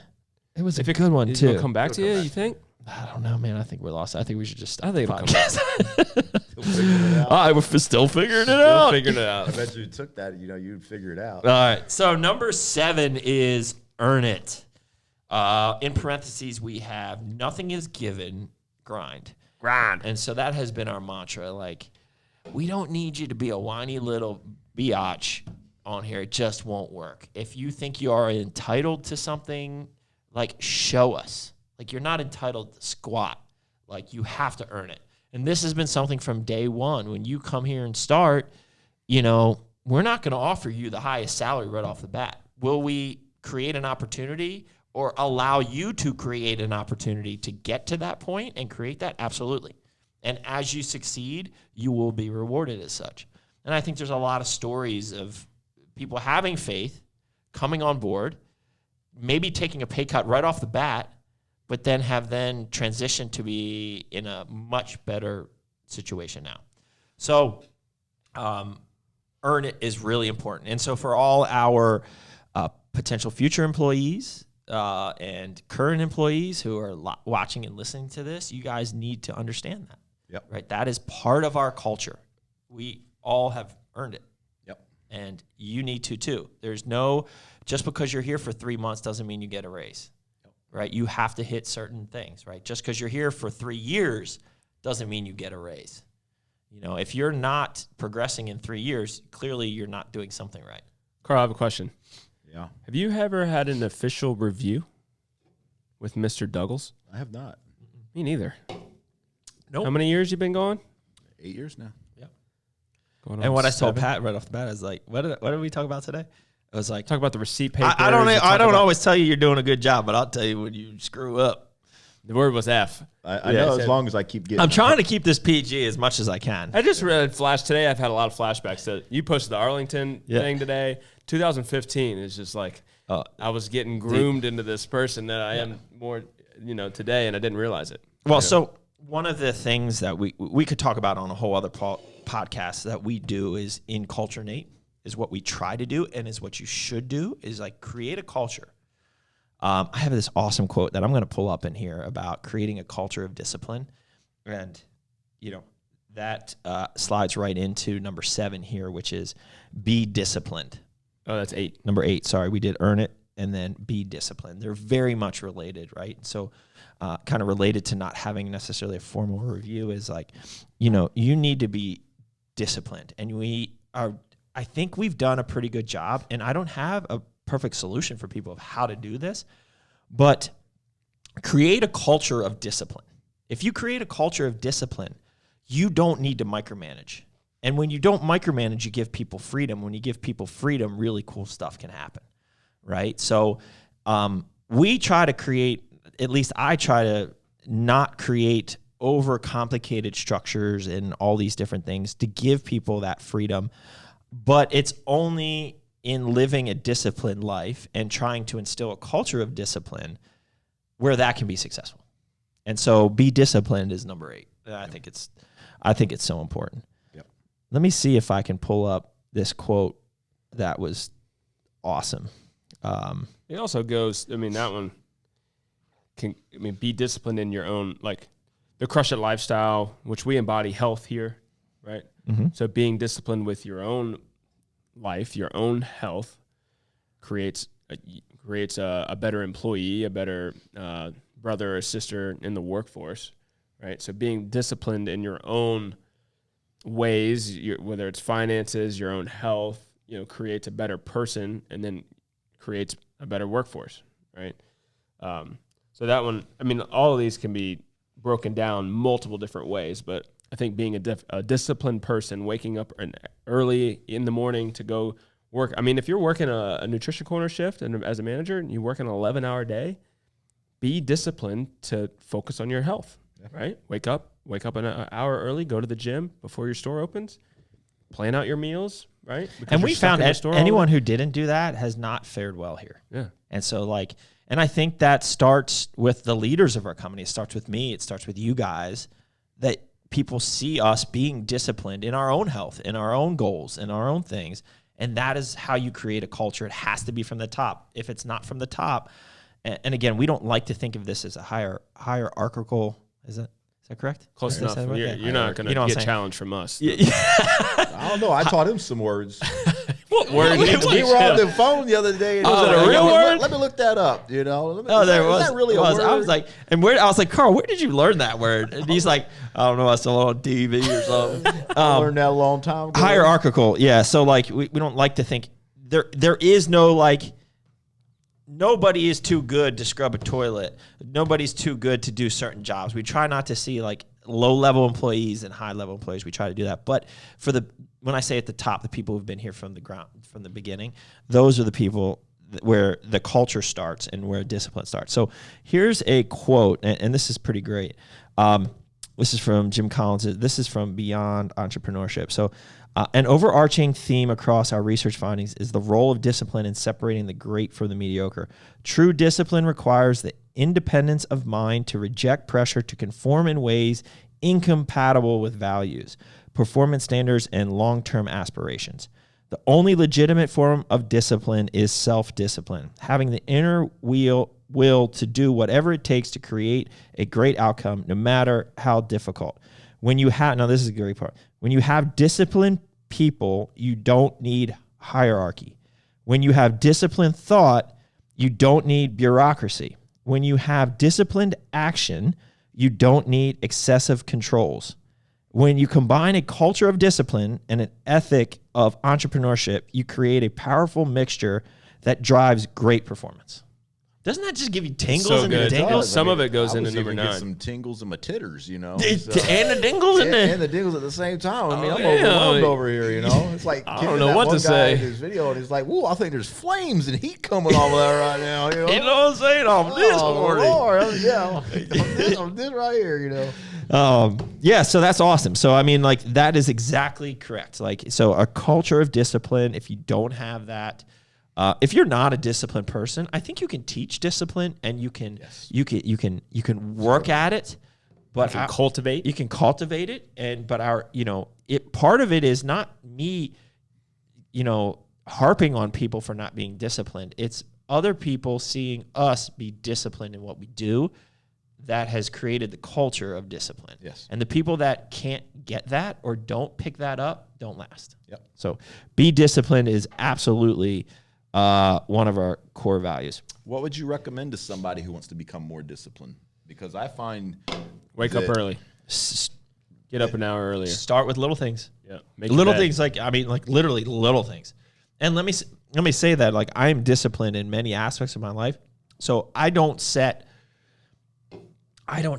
It was a good one, Is it gonna too. come back to you, you think? I don't know, man. I think we're lost. I think we should just stop I think the it'll come podcast. I was still figuring it out. Figured it out. I bet you took that. You know, you'd figure it out. All right. So number 7 is earn it. In parentheses, we have nothing is given, grind. And so that has been our mantra. Like, we don't need you to be a whiny little biatch on here. It just won't work. If you think you are entitled to something, like, show us. Like, you're not entitled to squat. Like, you have to earn it. And this has been something from day one. When you come here and start, you know, we're not going to offer you the highest salary right off the bat. Will we create an opportunity or allow you to create an opportunity to get to that point and create that? Absolutely. And as you succeed, you will be rewarded as such. And I think there's a lot of stories of people having faith, coming on board, maybe taking a pay cut right off the bat, but then have transitioned to be in a much better situation now. So earn it is really important. And so for all our potential future employees and current employees who are watching and listening to this, you guys need to understand that. Yep. Right? That is part of our culture. We all have earned it. Yep. And you need to too. Just because you're here for 3 months doesn't mean you get a raise. Yep. Right? You have to hit certain things, right? Just because you're here for 3 years doesn't mean you get a raise. If you're not progressing in 3 years, clearly you're not doing something right. Carl, I have a question. Yeah. Have you ever had an official review with Mr. Douglas? I have not. Me neither. Nope. How many years you been gone? 8 years now. Yep. Going on And what I 7. told Pat right off the bat is like, what did we talk about today? I was like, Talk about the receipt papers. I don't always tell you you're doing a good job, but I'll tell you when you screw up. The word was F. I know as long as I keep getting. I'm trying to keep this PG as much as I can. I just read Flash today. I've had a lot of flashbacks. You posted the Arlington Yeah. thing today. 2015 is just like I was getting groomed into this person that I am more, today, and I didn't realize it. Well, so one of the things that we could talk about on a whole other podcast that we do is in Culture Nate, is what we try to do and is what you should do is like create a culture. I have this awesome quote that I'm going to pull up in here about creating a culture of discipline. And, that slides right into number 7 here, which is be disciplined. Oh, that's 8. Number 8, sorry, we did earn it and then be disciplined. They're very much related, right? So kind of related to not having necessarily a formal review is like, you need to be disciplined. And I think we've done a pretty good job, and I don't have a perfect solution for people of how to do this, but create a culture of discipline. If you create a culture of discipline, you don't need to micromanage. And when you don't micromanage, you give people freedom. When you give people freedom, really cool stuff can happen, right? So we try to create, at least I try to not create overcomplicated structures and all these different things to give people that freedom. But it's only in living a disciplined life and trying to instill a culture of discipline where that can be successful. And so be disciplined is number 8. And I think it's so important. Yep. Let me see if I can pull up this quote that was awesome. It also goes, that one be disciplined in your own, like the Crush It lifestyle, which we embody health here, right? Mm-hmm. So being disciplined with your own life, your own health creates a better employee, a better brother or sister in the workforce, right? So being disciplined in your own ways, whether it's finances, your own health, creates a better person and then creates a better workforce, right? So that one, all of these can be broken down multiple different ways, but I think being a disciplined person, waking up early in the morning to go work. If you're working a nutrition corner shift and as a manager and you work an 11-hour day, be disciplined to focus on your health, right? Wake up an hour early, go to the gym before your store opens, plan out your meals, right? Because And we found anyone who who didn't do that has not fared well here. Yeah. And so and I think that starts with the leaders of our company. It starts with me. It starts with you guys, that people see us being disciplined in our own health, in our own goals, in our own things. And that is how you create a culture. It has to be from the top. If it's not from the top, and again, we don't like to think of this as a hierarchical, is that correct? Close enough. You're not going to get challenged from us. I don't know. I taught him some words. What word? We were on the phone the other day. And Was it a real word? Let me look that up. There was. Is that really a word? I was like, Carl, where did you learn that word? And he's like, I don't know. I saw it on TV or something. I learned that a long time ago. Hierarchical, yeah. So we don't like to think there is no nobody is too good to scrub a toilet. Nobody's too good to do certain jobs. We try not to see low-level employees and high-level employees. We try to do that. But when I say at the top, the people who've been here from the beginning, those are the people where the culture starts and where discipline starts. So here's a quote, and this is pretty great. This is from Jim Collins. This is from Beyond Entrepreneurship. So an overarching theme across our research findings is the role of discipline in separating the great from the mediocre. True discipline requires the independence of mind to reject pressure to conform in ways incompatible with values, performance standards, and long-term aspirations. The only legitimate form of discipline is self-discipline, having the inner will to do whatever it takes to create a great outcome, no matter how difficult. When you have, now this is a great part, when you have disciplined people, you don't need hierarchy. When you have disciplined thought, you don't need bureaucracy. When you have disciplined action, you don't need excessive controls. When you combine a culture of discipline and an ethic of entrepreneurship, you create a powerful mixture that drives great performance. Doesn't that just give you tingles So and good. dingles? Some of it goes I into was number even get 9. some tingles in my titters, you know. And the dingles in there. And the dingles at the same time. I mean, I'm yeah. overwhelmed over here, you know. It's like I don't know what to guy say. in his video, and he's like, "Whoa, I think there's flames and heat coming off of that right now." You know, You know what I'm saying? I'm this horny. Lord, yeah, I'm this right here, you know. Yeah, so that's awesome. So, I mean, like, that is exactly correct. Like, so a culture of discipline, if you don't have that, if you're not a disciplined person, I think you can teach discipline and you can work at it, but You can cultivate. You can cultivate it, but part of it is not me, harping on people for not being disciplined. It's other people seeing us be disciplined in what we do that has created the culture of discipline. Yes. And the people that can't get that or don't pick that up don't last. Yep. So be disciplined is absolutely one of our core values. What would you recommend to somebody who wants to become more disciplined? Because I find Wake up that- early. Get up an hour earlier. Start with little things. Yeah. Make your Little bed. things, like literally little things. And let me say that, like, I am disciplined in many aspects of my life. So I don't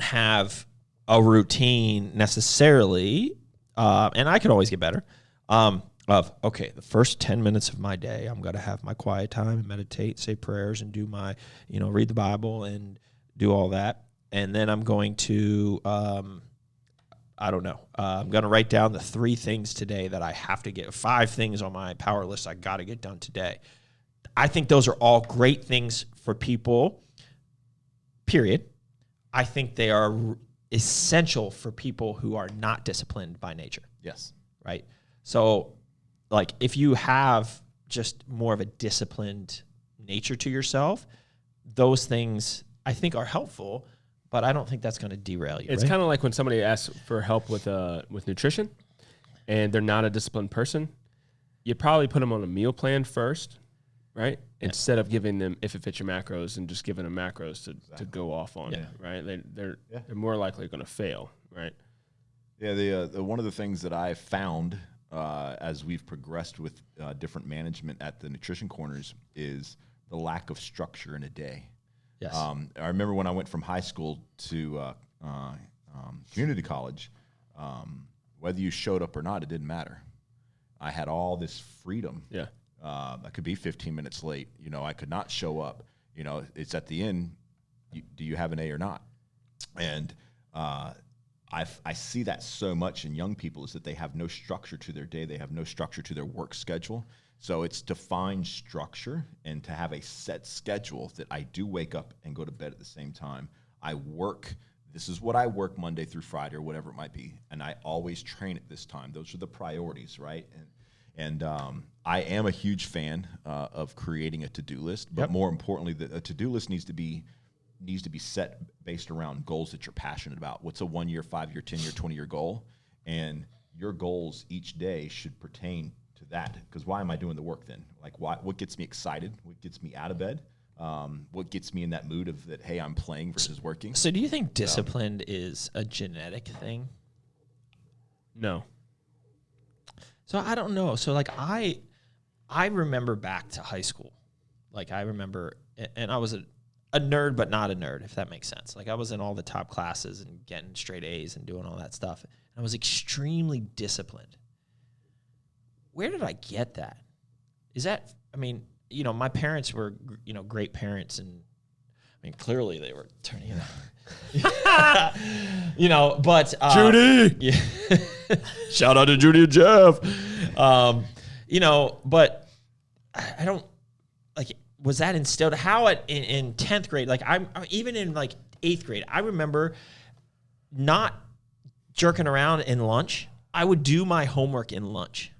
have a routine necessarily, and I could always get better. The first 10 minutes of my day, I'm going to have my quiet time and meditate, say prayers, and do my, read the Bible and do all that. And then I'm going to, I'm going to write down the 3 things today that I have to get, 5 things on my power list I got to get done today. I think those are all great things for people, period. I think they are essential for people who are not disciplined by nature. Yes. Right? So, like, if you have just more of a disciplined nature to yourself, those things I think are helpful, but I don't think that's going to derail you. It's right? kind of like when somebody asks for help with nutrition and they're not a disciplined person, you probably put them on a meal plan first, right? Yeah. Instead of giving them, if it fits your macros, and just giving them macros to go off on, right? They're more likely going to fail, right? Yeah, the one of the things that I found as we've progressed with different management at the Nutrition Corners is the lack of structure in a day. Yes. I remember when I went from high school to community college, whether you showed up or not, it didn't matter. I had all this freedom. Yeah. I could be 15 minutes late. I could not show up. It's at the end. Do you have an A or not? And I see that so much in young people, is that they have no structure to their day. They have no structure to their work schedule. So it's to find structure and to have a set schedule that I do wake up and go to bed at the same time. I work. This is what I work Monday through Friday or whatever it might be. And I always train at this time. Those are the priorities, right? And I am a huge fan of creating a to-do list. But more importantly, a to-do list needs to be set based around goals that you're passionate about. What's a 1 year, 5 year, 10 year, 20 year goal? And your goals each day should pertain to that. Because why am I doing the work then? Like, what gets me excited? What gets me out of bed? What gets me in that mood of that, hey, I'm playing versus working? So do you think discipline is a genetic thing? No. So I don't know. So, like, I remember back to high school. Like, I remember, and I was a nerd, but not a nerd, if that makes sense. Like, I was in all the top classes and getting straight A's and doing all that stuff. I was extremely disciplined. Where did I get that? my parents were, great parents, and I mean, clearly they were turning it on. But Judy! Yeah. Shout out to Judy and Jeff. But I don't, like, was that instilled? How in 10th grade, like I'm even in like 8th grade, I remember not jerking around in lunch. I would do my homework in lunch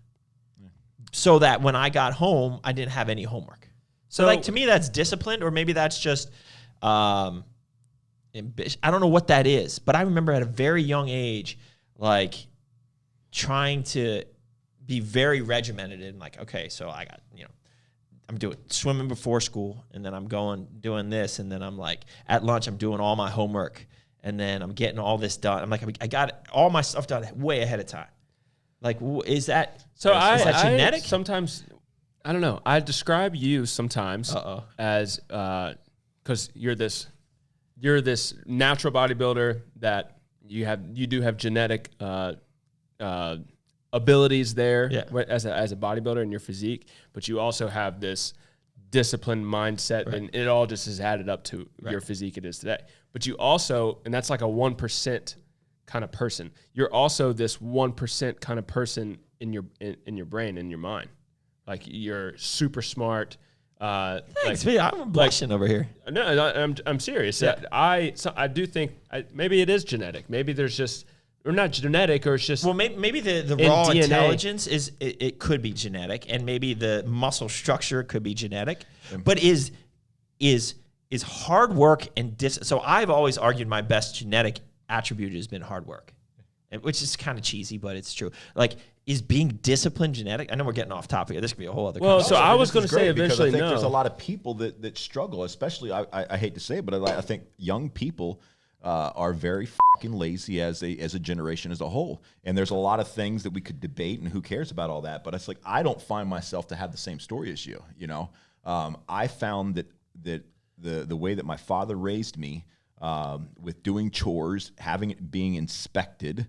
so that when I got home, I didn't have any homework. So like, to me, that's disciplined, or maybe that's just, I don't know what that is, but I remember at a very young age, like trying to be very regimented and like, okay, so I got, I'm doing swimming before school, and then I'm doing this, and then I'm like at lunch I'm doing all my homework, and then I'm getting all this done. I'm like, I got all my stuff done way ahead of time. Like, is that genetic? Sometimes, I don't know. I describe you sometimes as because you're this natural bodybuilder that you do have genetic abilities there as a bodybuilder in your physique, but you also have this disciplined mindset, and it all just has added up to your physique it is today. But you also, and that's like a 1% kind of person. You're also this 1% kind of person in your brain, in your mind. Like, you're super smart. Thanks, I'm blushing over here. No, I'm serious. Yeah. I do think maybe it is genetic. Maybe there's just, or not genetic, or it's just, well, maybe the raw DNA. intelligence it could be genetic, and maybe the muscle structure could be genetic, but is hard work and so I've always argued my best genetic attribute has been hard work, which is kind of cheesy, but it's true. Like, is being disciplined genetic? I know we're getting off topic here. This could be a whole other conversation. So I was going to say eventually I think no. There's a lot of people that struggle, especially, I hate to say it, but I think young people are very fucking lazy as a generation as a whole. And there's a lot of things that we could debate, and who cares about all that. But it's like, I don't find myself to have the same story as you, I found that the way that my father raised me, with doing chores, having it being inspected,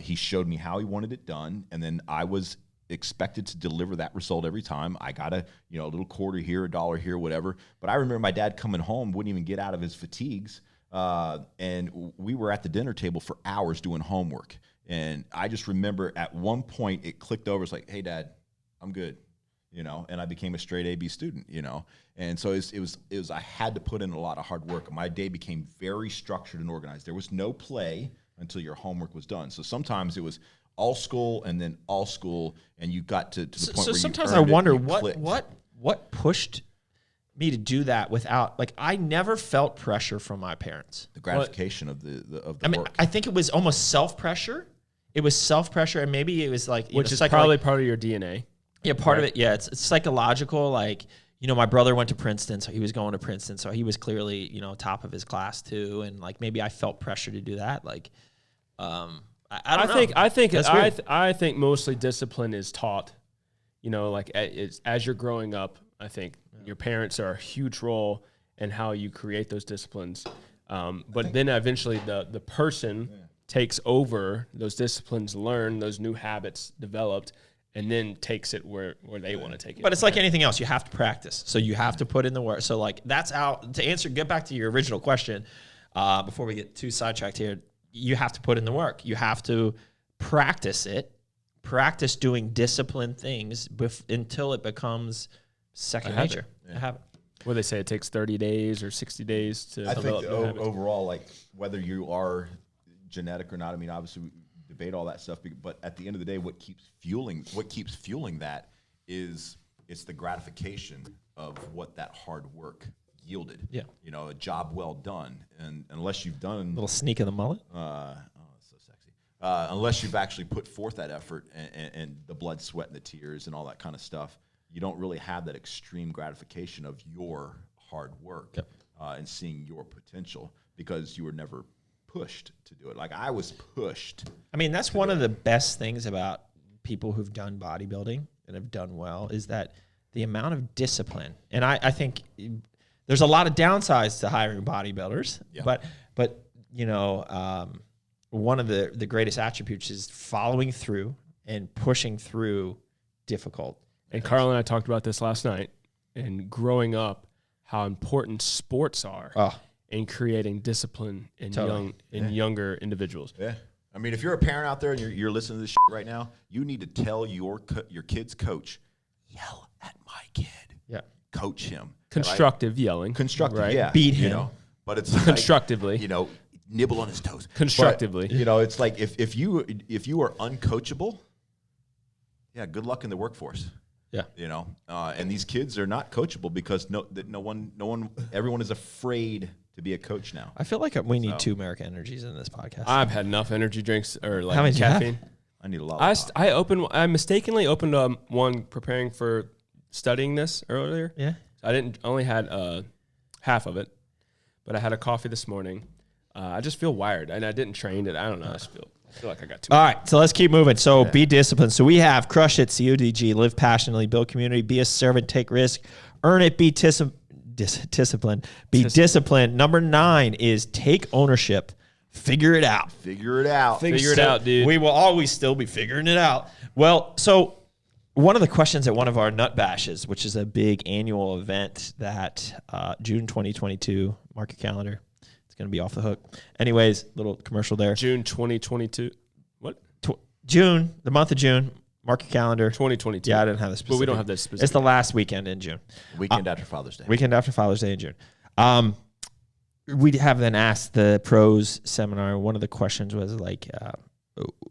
he showed me how he wanted it done, and then I was expected to deliver that result every time. I got a little quarter here, $1 here, whatever. But I remember my dad coming home, wouldn't even get out of his fatigues, and we were at the dinner table for hours doing homework. And I just remember at one point it clicked over. It's like, hey, Dad, I'm good. And I became a straight A/B student, and so it was I had to put in a lot of hard work. My day became very structured and organized. There was no play until your homework was done. So sometimes it was all school and then all school, and you got to the point where sometimes you I earned it, wonder you clicked. what pushed me to do that without, like, I never felt pressure from my parents. The gratification of the work. I think it was almost self-pressure. It was self-pressure, and maybe it was like, which is probably part of your DNA. Yeah, part of it. Yeah, it's psychological. Like, my brother went to Princeton, so he was going to Princeton, so he was clearly, top of his class too. And like, maybe I felt pressure to do that. Like, I don't know. I think mostly discipline is taught. Like as you're growing up, I think your parents are a huge role in how you create those disciplines. But then eventually the person takes over those disciplines, learn those new habits developed, and then takes it where they want to take it. But it's like anything else. You have to practice. So you have to put in the work. So like, that's how, get back to your original question, before we get too sidetracked here, you have to put in the work. You have to practice it, practice doing disciplined things until it becomes second nature. A habit. What they say, it takes 30 days or 60 days to develop new habits. Overall, like, whether you are genetic or not, I mean, obviously we debate all that stuff, but at the end of the day, what keeps fueling that is it's the gratification of what that hard work yielded. Yeah. A job well done. And unless you've done a little sneak of the mullet. It's so sexy. Unless you've actually put forth that effort and the blood, sweat, and the tears and all that kind of stuff, you don't really have that extreme gratification of your hard work. Yep. And seeing your potential, because you were never pushed to do it. Like, I was pushed. I mean, that's one of the best things about people who've done bodybuilding and have done well, is that the amount of discipline. And I think there's a lot of downsides to hiring bodybuilders, but one of the greatest attributes is following through and pushing through difficult. And Carl and I talked about this last night. and growing up how important sports are in creating discipline in younger individuals. Yeah. I mean, if you're a parent out there and you're listening to this shit right now, you need to tell your kid's coach, yell at my kid. Yeah. Coach him. Constructive yelling. Constructive, right? yeah. Beat him. You know, but it's like, Constructively. you know, nibble on his toes. Constructively. But, you know, it's like if you are uncoachable, yeah, good luck in the workforce. Yeah. You know, and these kids are not coachable because everyone is afraid to be a coach now. I feel like we need 2 Merica Energies in this podcast. I've had enough energy drinks or like How many do you have? caffeine. I need a lot. I mistakenly opened one preparing for studying this earlier. Yeah. I only had half of it, but I had a coffee this morning. I just feel wired, and I didn't train it. I don't know. I feel like I got too much. All right, so let's keep moving. So be disciplined. So we have crush it, CUDG, live passionately, build community, be a servant, take risk, earn it, be disciplined. Be disciplined. Number 9 is take ownership. Figure it out. Figure it out. Figure it out, dude. We will always still be figuring it out. Well, so one of the questions at one of our nut bashes, which is a big annual event that June 2022, mark your calendar. It's going to be off the hook. Anyways, little commercial there. June 2022. What? June, the month of June. Mark your calendar. 2022. Yeah, I didn't have this specific. But we don't have this specific. It's the last weekend in June. Weekend after Father's Day. Weekend after Father's Day in June. We have then asked the pros seminar. One of the questions was like,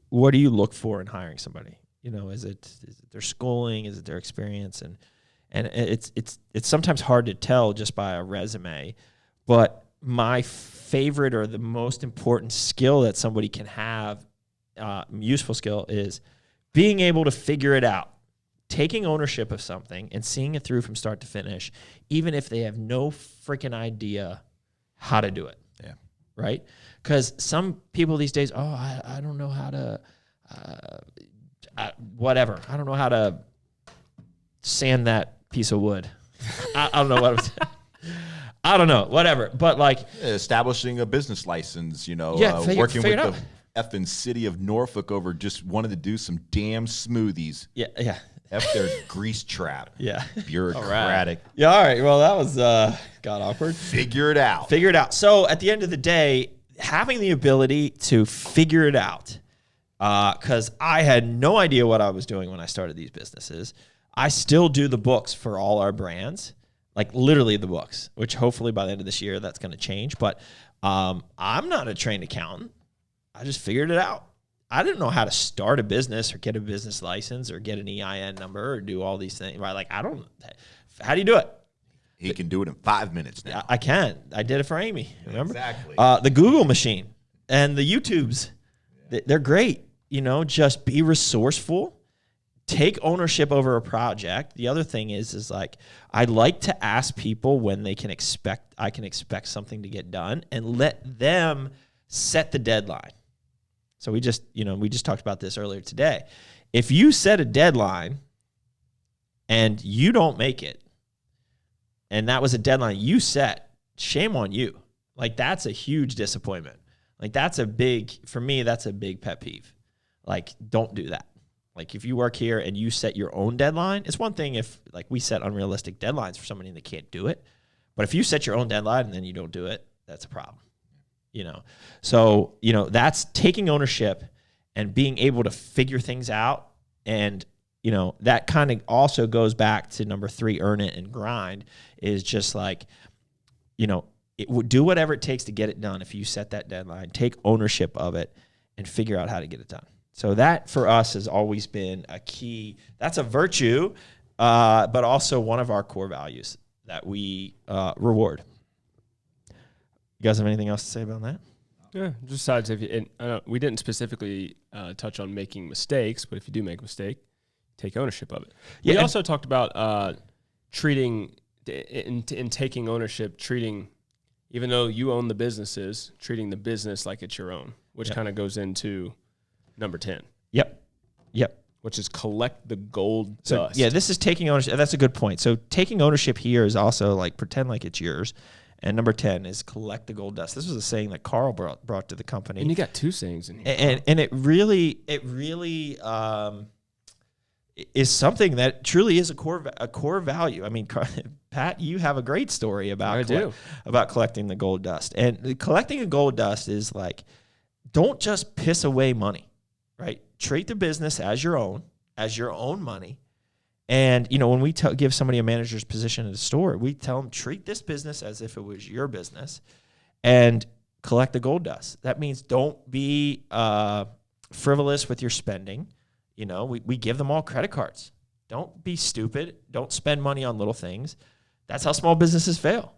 what do you look for in hiring somebody? You know, is it their schooling? Is it their experience? And it's sometimes hard to tell just by a resume. But my favorite or the most important skill that somebody can have, useful skill, is being able to figure it out, taking ownership of something and seeing it through from start to finish, even if they have no freaking idea how to do it. Yeah. Right? Because some people these days, I don't know how to, whatever. I don't know how to sand that piece of wood. I don't know what I don't know, whatever. But like establishing a business license, you know, figure working with it out. the effing city of Norfolk over just wanted to do some damn smoothies. Yeah. F their grease trap. Yeah. Bureaucratic. Yeah, all right. Well, that was got awkward. Figure it out. Figure it out. So at the end of the day, having the ability to figure it out, because I had no idea what I was doing when I started these businesses. I still do the books for all our brands, like literally the books, which hopefully by the end of this year, that's going to change. But I'm not a trained accountant. I just figured it out. I didn't know how to start a business or get a business license or get an EIN number or do all these things. Right? Like, how do you do it? He can do it in 5 minutes now. I can. I did it for Amy. Remember? Exactly. The Google machine and the YouTubes, they're great. You know, just be resourceful. Take ownership over a project. The other thing is like, I like to ask people when I can expect something to get done and let them set the deadline. So we just talked about this earlier today. If you set a deadline and you don't make it, and that was a deadline you set, shame on you. Like, that's a huge disappointment. Like, for me, that's a big pet peeve. Like, don't do that. Like, if you work here and you set your own deadline, it's one thing if, like, we set unrealistic deadlines for somebody that can't do it. But if you set your own deadline and then you don't do it, that's a problem. You know, so, you know, that's taking ownership and being able to figure things out. And, you know, that kind of also goes back to number 3, earn it and grind, is just like, you know, do whatever it takes to get it done. If you set that deadline, take ownership of it and figure out how to get it done. So that for us has always been a key. That's a virtue, but also one of our core values that we reward. You guys have anything else to say about that? Yeah, besides, we didn't specifically touch on making mistakes, but if you do make a mistake, take ownership of it. Yeah, we also talked about treating, in taking ownership, treating, even though you own the businesses, treating the business like it's your own, which kind of goes into number 10. Yep. Which is collect the gold dust. Yeah, this is taking ownership. That's a good point. So taking ownership here is also like pretend like it's yours. And number 10 is collect the gold dust. This was a saying that Carl brought to the company. And you got 2 sayings in here. And it really is something that truly is a core value. I mean, Pat, you have a great story about collecting the gold dust. And collecting a gold dust is like, don't just piss away money, right? Treat the business as your own money. And, you know, when we give somebody a manager's position at a store, we tell them, treat this business as if it was your business and collect the gold dust. That means don't be frivolous with your spending. You know, we give them all credit cards. Don't be stupid. Don't spend money on little things. That's how small businesses fail.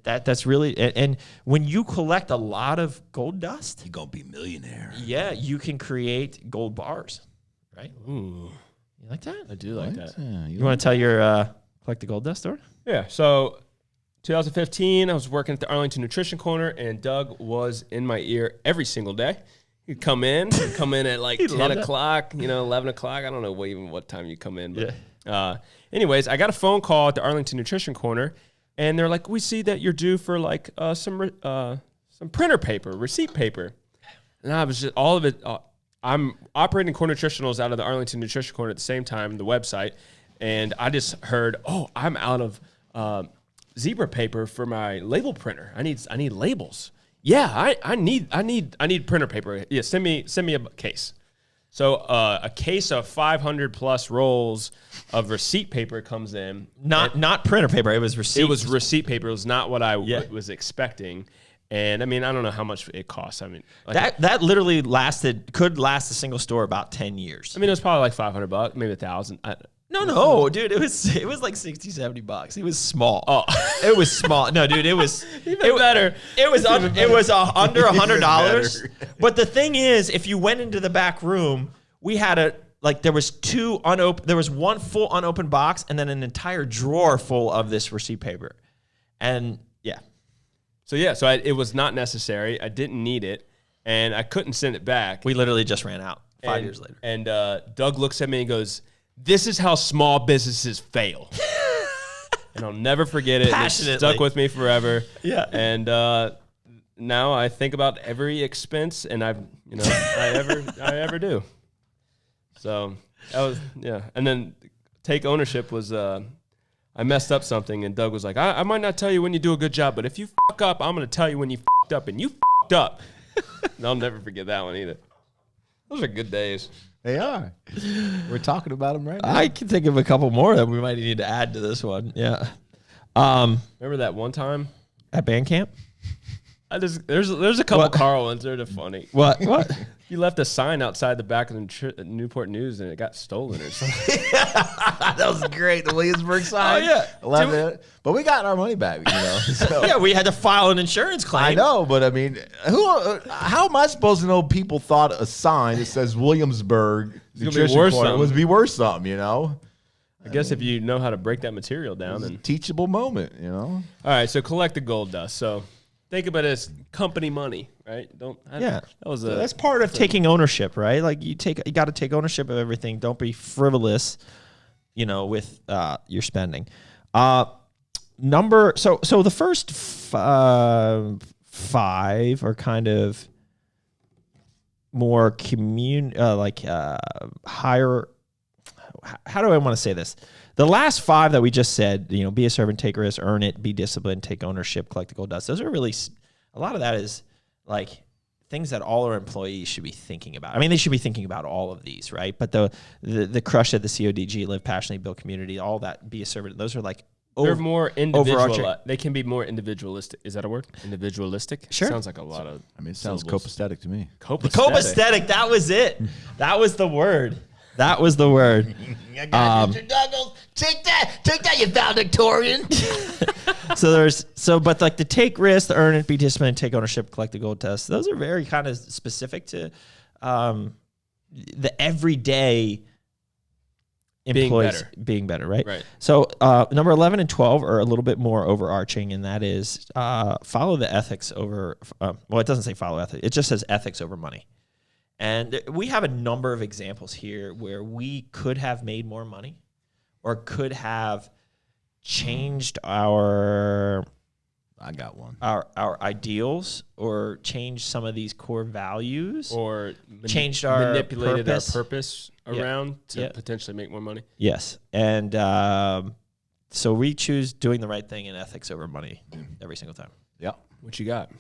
That's really, and when you collect a lot of gold dust, you're gonna be a millionaire. Yeah, you can create gold bars, right? Ooh, you like that? I do like that. Yeah, you want to tell your collect the gold dust story? Yeah. So, 2015, I was working at the Arlington Nutrition Corner, and Doug was in my ear every single day. He'd come in at like 10 o'clock, 11 o'clock. I don't know what time you come in. But anyways, I got a phone call at the Arlington Nutrition Corner, and they're like, we see that you're due for like some printer paper, receipt paper. And I was just, all of it, I'm operating Core Nutritionals out of the Arlington Nutrition Corner at the same time, the website, and I just heard, I'm out of zebra paper for my label printer. I need labels. Yeah, I need printer paper. Yeah, send me a case. So a case of 500 plus rolls of receipt paper comes in. Not printer paper. It was receipt. It was receipt paper. It was not what I was expecting. And I mean, I don't know how much it costs. I mean, like, that literally could last a single store about 10 years. I mean, it was probably like $500, maybe $1,000. No, dude, it was like $60-$70. It was small. Oh, it was small. No, dude, it was better. It was under $100. But the thing is, if you went into the back room, we had there was one full unopened box and then an entire drawer full of this receipt paper. And yeah. So it was not necessary. I didn't need it, and I couldn't send it back. We literally just ran out 5 years later. And Doug looks at me and goes, "This is how small businesses fail." And I'll never forget it. It stuck with me forever. Yeah. And now I think about every expense, and I ever do. So that was And then take ownership was I messed up something, and Doug was like, I might not tell you when you do a good job, but if you fuck up, I'm going to tell you when you fucked up, and you fucked up. And I'll never forget that one either. Those are good days. They are. We're talking about them right now. I can think of a couple more that we might need to add to this one. Yeah. Remember that one time at band camp? There's a couple Carl ones. They're funny. What? You left a sign outside the back of the Newport News, and it got stolen or something. That was great. The Williamsburg sign. Oh yeah, I love it. But we got our money back. So. Yeah, we had to file an insurance claim. I know, but I mean, how am I supposed to know people thought a sign that says Williamsburg Nutrition Corner would be worth something? I guess if you know how to break that material down, then teachable moment. All right, so collect the gold dust. So think about it as company money, right? That's part of taking ownership, right? Like you got to take ownership of everything. Don't be frivolous, with your spending. So the first five are kind of more higher. How do I want to say this? The last five that we just said, be a servant, take risks, earn it, be disciplined, take ownership, collect the gold dust. Those are really, a lot of that is like things that all our employees should be thinking about. I mean, they should be thinking about all of these, right? But the crush at the CODG, live passionately, build community, all that, be a servant. Those are like they're more individual. They can be more individualistic. Is that a word? Individualistic? Sure. Sounds like a lot of. I mean, it sounds copacetic to me. Copacetic. That was it. That was the word. That was the word. I got Mr. Douglas. Take that, you valedictorian. But like the take risks, the earn it, be disciplined, take ownership, collect the gold dust. Those are very kind of specific to the everyday employees being better, right? Right. So number 11 and 12 are a little bit more overarching, and that is follow the ethics over. It doesn't say follow ethics. It just says ethics over money. And we have a number of examples here where we could have made more money or could have changed our I got one. our ideals or changed some of these core values Or changed our manipulated purpose. our purpose around to Yeah. potentially make more money. Yes. And so we choose doing the right thing and ethics over money every single time. Yeah. What you got?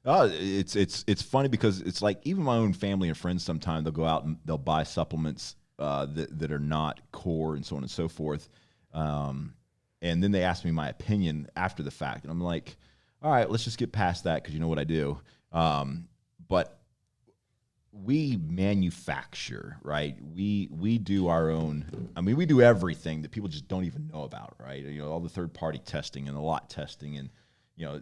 It's funny because it's like even my own family and friends sometimes they'll go out and they'll buy supplements that are not core and so on and so forth. And then they ask me my opinion after the fact. And I'm like, all right, let's just get past that because you know what I do. But we manufacture, right? We do our own. I mean, we do everything that people just don't even know about, right? You know, all the third-party testing and the lot testing, and you know,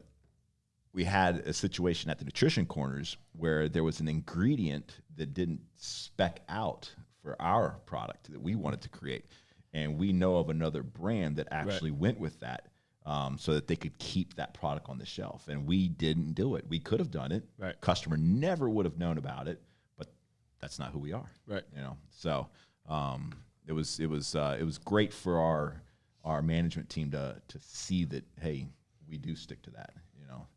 we had a situation at the Nutrition Corners where there was an ingredient that didn't spec out for our product that we wanted to create, and we know of another brand that actually went with that. So that they could keep that product on the shelf, and we didn't do it. We could have done it. Right. Customer never would have known about it, but that's not who we are. Right. You know. So it was great for our management team to see that, hey, we do stick to that. You know.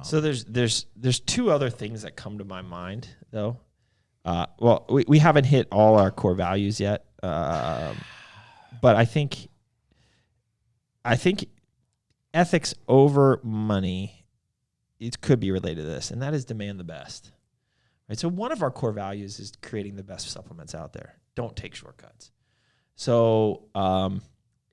So there's two other things that come to my mind though. Well, we haven't hit all our core values yet, but I think ethics over money, it could be related to this, and that is demand the best. Right. So one of our core values is creating the best supplements out there. Don't take shortcuts. So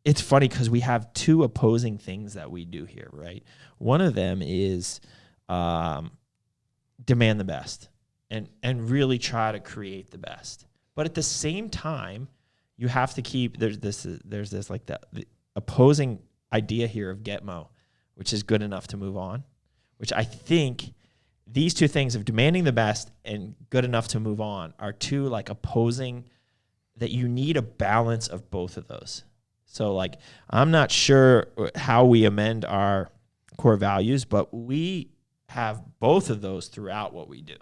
it's funny because we have two opposing things that we do here, right? One of them is demand the best and really try to create the best. But at the same time, you have to keep there's this like the opposing idea here of Getmo, which is good enough to move on, which I think these two things of demanding the best and good enough to move on are two like opposing, that you need a balance of both of those. So like, I'm not sure how we amend our core values, but we have both of those throughout what we do,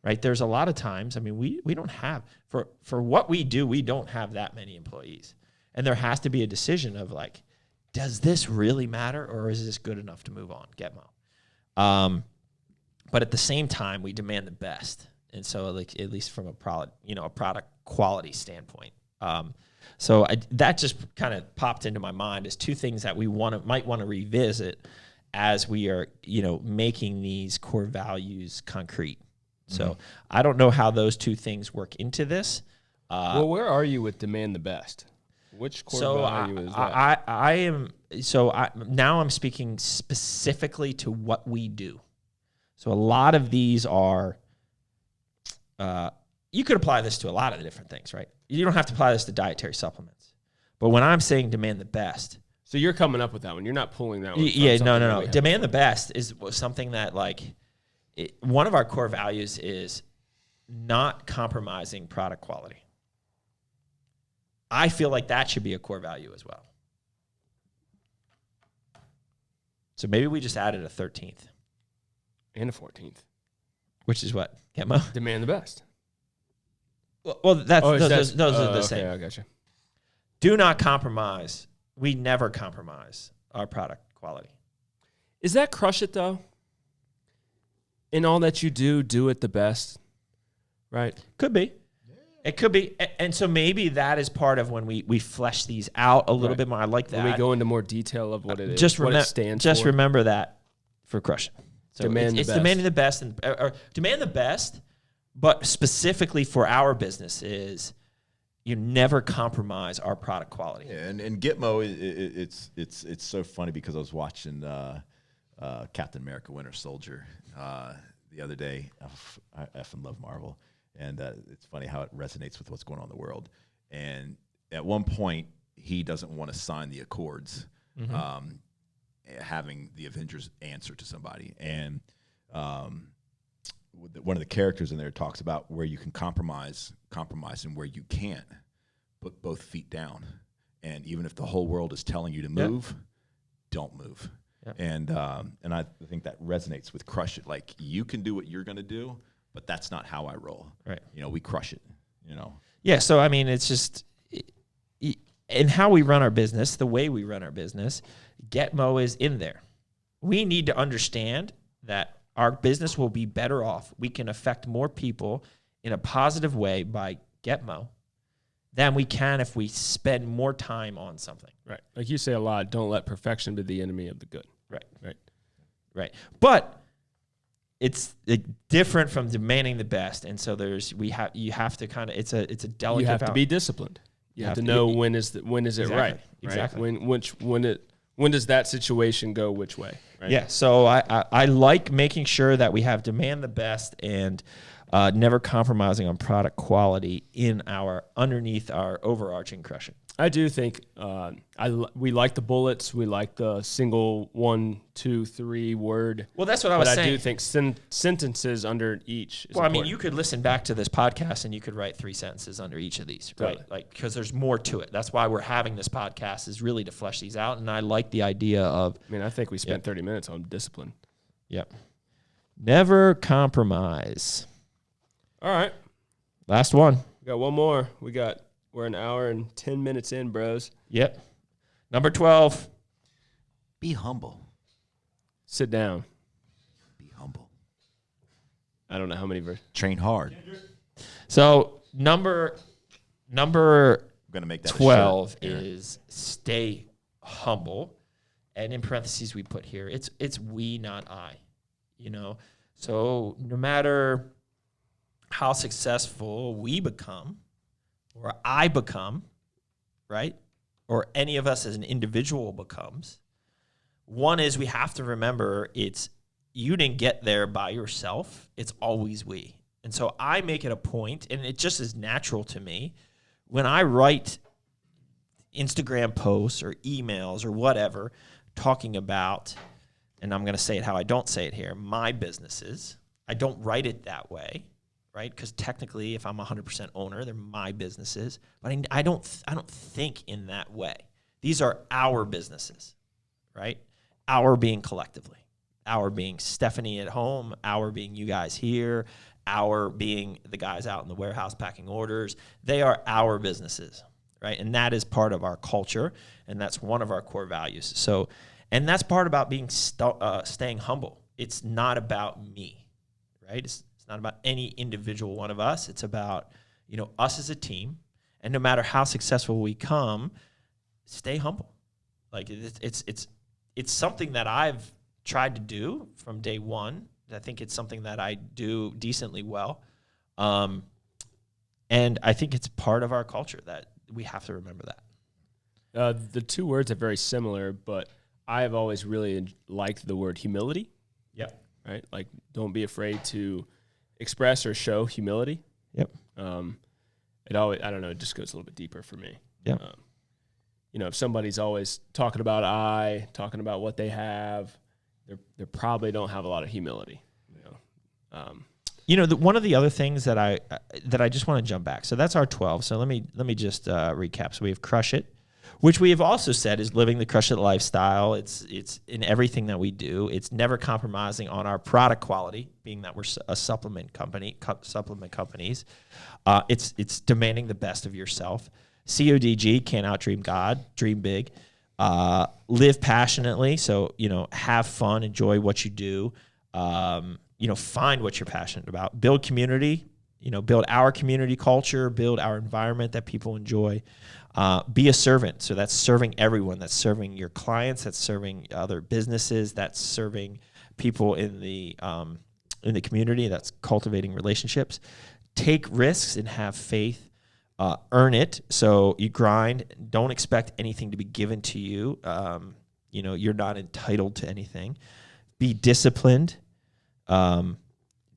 right? There's a lot of times, I mean, we don't have, for what we do, we don't have that many employees. And there has to be a decision of like, does this really matter, or is this good enough to move on? Getmo. But at the same time, we demand the best, and so like at least from a product quality standpoint. So that just kind of popped into my mind as two things that we might want to revisit as we are making these core values concrete. So I don't know how those two things work into this. Well, where are you with demand the best? Which core value is that? Now I'm speaking specifically to what we do. So a lot of these are, you could apply this to a lot of the different things, right? You don't have to apply this to dietary supplements. But when I'm saying demand the best. So you're coming up with that one. You're not pulling that one. Yeah, no. Demand the best is something that one of our core values is not compromising product quality. I feel like that should be a core value as well. So maybe we just added a 13th. And a 14th. Which is what? Getmo? Demand the best. Well, those are the same. Okay, I gotcha. Do not compromise. We never compromise our product quality. Is that crush it, though? In all that you do it the best, right? Could be. It could be. And so maybe that is part of when we flesh these out a little bit more. I like that. When we go into more detail of what it is, what it stands for. Just remember that for crush it. So it's demanding the best, or demand the best, but specifically for our business is you never compromise our product quality. Yeah, and Gitmo, it's so funny because I was watching Captain America: Winter Soldier the other day. I effing love Marvel, and it's funny how it resonates with what's going on in the world. And at one point, he doesn't want to sign the Accords. Mm-hmm. Having the Avengers answer to somebody, and one of the characters in there talks about where you can compromise, and where you can't. Put both feet down, and even if the whole world is telling you to move, don't move. Yep. And I think that resonates with crush it. Like, you can do what you're going to do, but that's not how I roll. Right? We crush it. Yeah. So I mean, it's just in how we run our business, the way we run our business. Getmo is in there, we need to understand that our business will be better off. We can affect more people in a positive way by Getmo than we can if we spend more time on something. Right. Like you say a lot, don't let perfection be the enemy of the good. Right. But it's different from demanding the best. And so you have to kind of, it's a delicate You have to balance. be disciplined. You have to know when is it Exactly. right. Exactly. When does that situation go which way? Right? Yeah. So I like making sure that we have demand the best and never compromising on product quality underneath our overarching crushing. I do think we like the bullets. We like the single 1, 2, 3 word. Well, that's what I was saying. But I do think sentences under each is Well, important. I mean, you could listen back to this podcast and you could write 3 sentences under each of these, right? Totally. Like, because there's more to it. That's why we're having this podcast, is really to flesh these out. And I like the idea of, I mean, I think we spent 30 minutes on discipline. never compromise. All right. Last one. We got one more. We're an hour and 10 minutes in, bros. Yep. Number 12. Be humble. Sit down. Be humble. I don't know how many verses. Train hard. So number I'm gonna make that 12 is stay humble. And in parentheses we put here, it's we, not I. So no matter how successful we become, or I become, right? Or any of us as an individual becomes. One is we have to remember you didn't get there by yourself. It's always we. And so I make it a point, and it just is natural to me, when I write Instagram posts or emails or whatever, talking about, and I'm going to say it how I don't say it here, my businesses. I don't write it that way. Right, because technically, if I'm 100% owner, they're my businesses. But I don't think in that way. These are our businesses, right? Our being collectively, our being Stephanie at home, our being you guys here, our being the guys out in the warehouse packing orders. They are our businesses, right? And that is part of our culture, and that's one of our core values. So, and that's part about being staying humble. It's not about me, right? It's not about any individual one of us. It's about, us as a team. And no matter how successful we come, stay humble. Like it's something that I've tried to do from day one. I think it's something that I do decently well. And I think it's part of our culture that we have to remember that. The 2 words are very similar, but I have always really liked the word humility. Yeah. Right? Like, don't be afraid to express or show humility. Yep. It always, I don't know, it just goes a little bit deeper for me. Yeah. If somebody's always talking about what they have, they probably don't have a lot of humility. One of the other things that I just want to jump back. So that's our 12. So let me just recap. So we have Crush It, which we have also said is living the Crush It lifestyle. It's in everything that we do. It's never compromising on our product quality, being that we're a supplement companies. It's demanding the best of yourself. CODG, can't outdream God, dream big. Live passionately, so have fun, enjoy what you do. Find what you're passionate about. Build community. Build our community culture. Build our environment that people enjoy. Be a servant. So that's serving everyone. That's serving your clients. That's serving other businesses. That's serving people in the community. That's cultivating relationships. Take risks and have faith. Earn it. So you grind. Don't expect anything to be given to you. You're not entitled to anything. Be disciplined.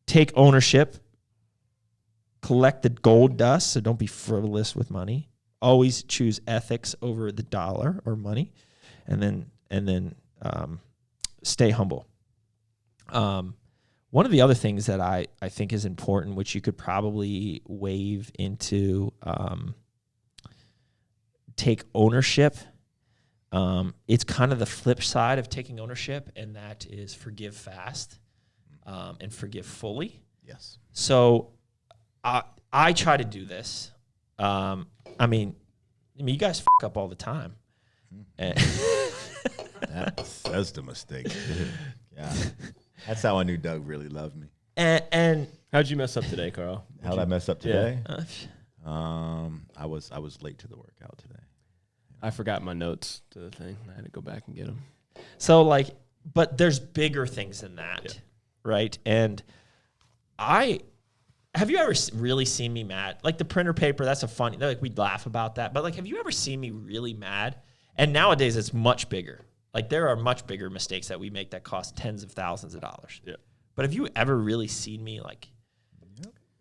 Take ownership. Collect the gold dust. So don't be frivolous with money. Always choose ethics over the dollar or money, and then stay humble. One of the other things that I think is important, which you could probably wave into take ownership. It's kind of the flip side of taking ownership, and that is forgive fast and forgive fully. Yes. So I try to do this. I mean, you guys fuck up all the time. That That's the mistake. Yeah. That's how I knew Doug really loved me. And How'd you mess up today, Carl? How'd I mess up today? uh, I was late to the workout today. I forgot my notes to the thing. I had to go back and get them. so like, but there's bigger things than that, right? And have you ever really seen me mad? Like the printer paper, that's a funny, like we'd laugh about that. But like, have you ever seen me really mad? And nowadays it's much bigger. Like there are much bigger mistakes that we make that cost tens of thousands of dollars. Yeah. But have you ever really seen me like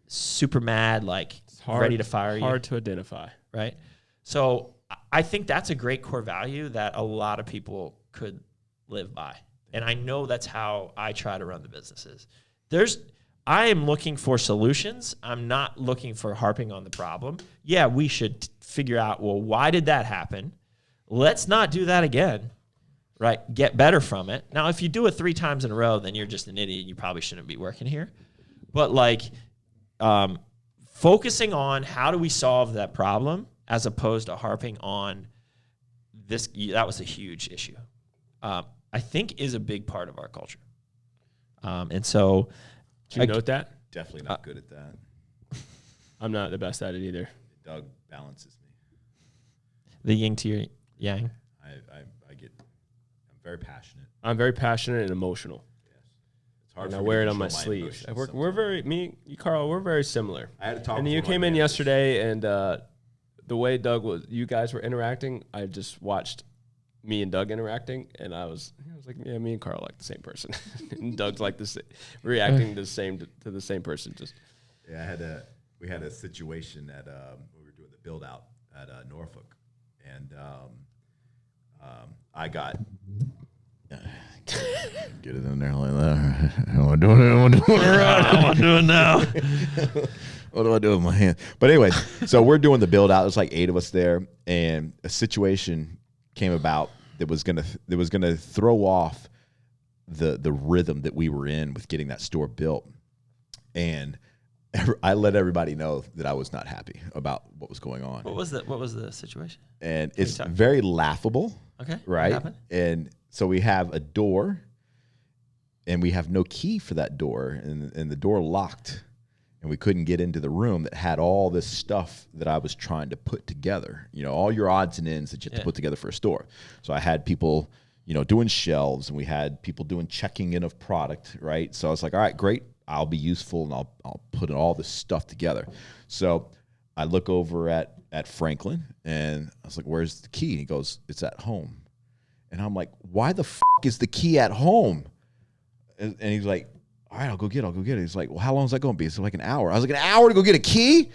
super mad, like ready to fire you? Hard to identify. Right? So I think that's a great core value that a lot of people could live by. And I know that's how I try to run the businesses. I am looking for solutions. I'm not looking for harping on the problem. Yeah, we should figure out, well, why did that happen? Let's not do that again, right? Get better from it. Now, if you do it 3 times in a row, then you're just an idiot. You probably shouldn't be working here. But like focusing on how do we solve that problem as opposed to harping on this, that was a huge issue, I think is a big part of our culture. And so... Did you note that? Definitely not good at that. I'm not the best at it either. Doug balances me. The yin to your yang. I'm very passionate. I'm very passionate and emotional. Yes. It's hard And for I me wear to it on my control sleeve. emotions We're sometimes. very, Carl, we're very similar. I had to talk And to you one of my came in managers. yesterday, and the way you guys were interacting, I just watched me and Doug interacting, and I was like, yeah, me and Carl like the same person, and Doug's like reacting to the same person. Just we had a situation at we were doing the build out at Norfolk, and I got get it in there like that. I'm doing it. I'm doing it right. I'm doing it now. What do I do with my hand? But anyway, so we're doing the build out. There's like 8 of us there, and a situation came about that was gonna throw off the rhythm that we were in with getting that store built. And I let everybody know that I was not happy about what was going on. What was the situation? And it's very laughable. Okay. What Right? happened? And so we have a door, and we have no key for that door, and the door locked, and we couldn't get into the room that had all this stuff that I was trying to put together. You know, all your odds and ends that you have to put together for a store. So I had people, doing shelves, and we had people doing checking in of product, right? So I was like, all right, great. I'll be useful, and I'll put all this stuff together. So I look over at Franklin, and I was like, where's the key? He goes, it's at home. And I'm like, why the f*** is the key at home? And he's like, all right, I'll go get it. He's like, well, how long is that going to be? It's like an hour. I was like, an hour to go get a key?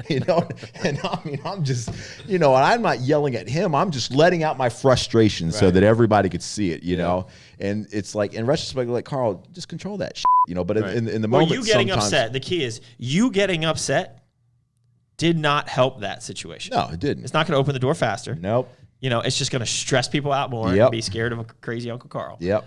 And I mean, I'm just, and I'm not yelling at him. I'm just letting out my frustration so that everybody could see it, know? And it's like, in retrospect, like, Carl, just control that shit, but in the moment, you getting upset. The key is you getting upset did not help that situation. No, it didn't. It's not going to open the door faster. Nope. It's just going to stress people out more and be scared of a crazy Uncle Carl. Yep.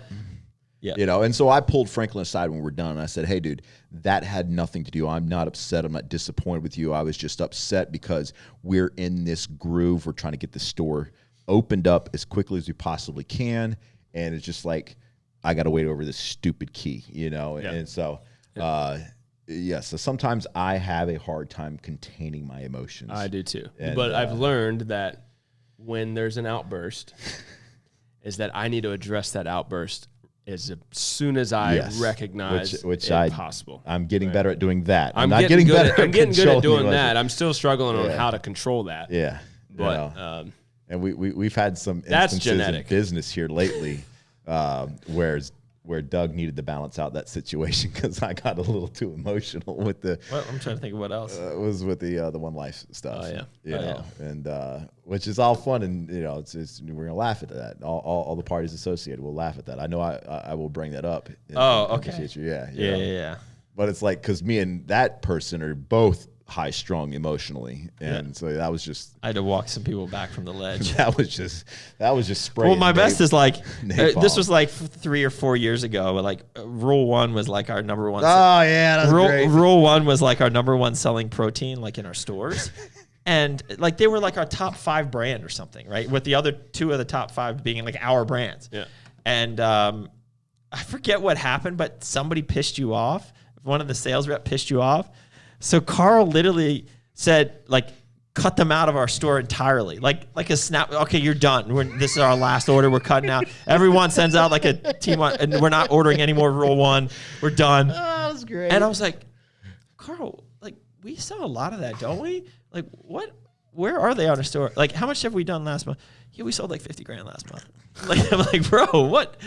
Yeah. And so I pulled Franklin aside when we're done, and I said, hey, dude, that had nothing to do. I'm not upset. I'm not disappointed with you. I was just upset because we're in this groove. We're trying to get the store opened up as quickly as we possibly can. And it's just like, I got to wait over this stupid key, And so, so sometimes I have a hard time containing my emotions. I do too. And, but I've learned that when there's an outburst, is that I need to address that outburst as soon as I recognize which it possible. I'm getting better at doing that. I'm not getting better. I'm getting good at doing controlling that. I'm still struggling on Yeah. how to control that. Yeah. But And we've had some That's instances genetic. in business here lately where Doug needed to balance out that situation because I got a little too emotional with the. Well, I'm trying to think of what else. It was with the One Life stuff. Oh, yeah. And which is all fun, and it's we're gonna laugh at that. All the parties associated will laugh at that. I know I will bring that up. Okay. In the future. Yeah. But it's like because me and that person are both high strung emotionally, and so that was just I had to walk some people back from the ledge. that was just spraying. Well, my best is like napalm. this was like 3 or 4 years ago. Like rule 1 was like our number one. Oh yeah, that's great. Rule 1 was like our number one selling protein, like in our stores. And like they were like our top 5 brand or something, right? With the other 2 of the top 5 being like our brands. Yeah. And I forget what happened, but somebody pissed you off. One of the sales rep pissed you off. So Carl literally said, like, cut them out of our store entirely. Like a snap. Okay, you're done. This is our last order. We're cutting out. Everyone sends out like a team one, and we're not ordering any more roll 1. We're done. Oh, that was great. And I was like, Carl, like, we sell a lot of that, don't we? Like, what? Where are they on our store? Like, how much have we done last month? Yeah, we sold like 50 grand last month. Like, I'm like, bro, what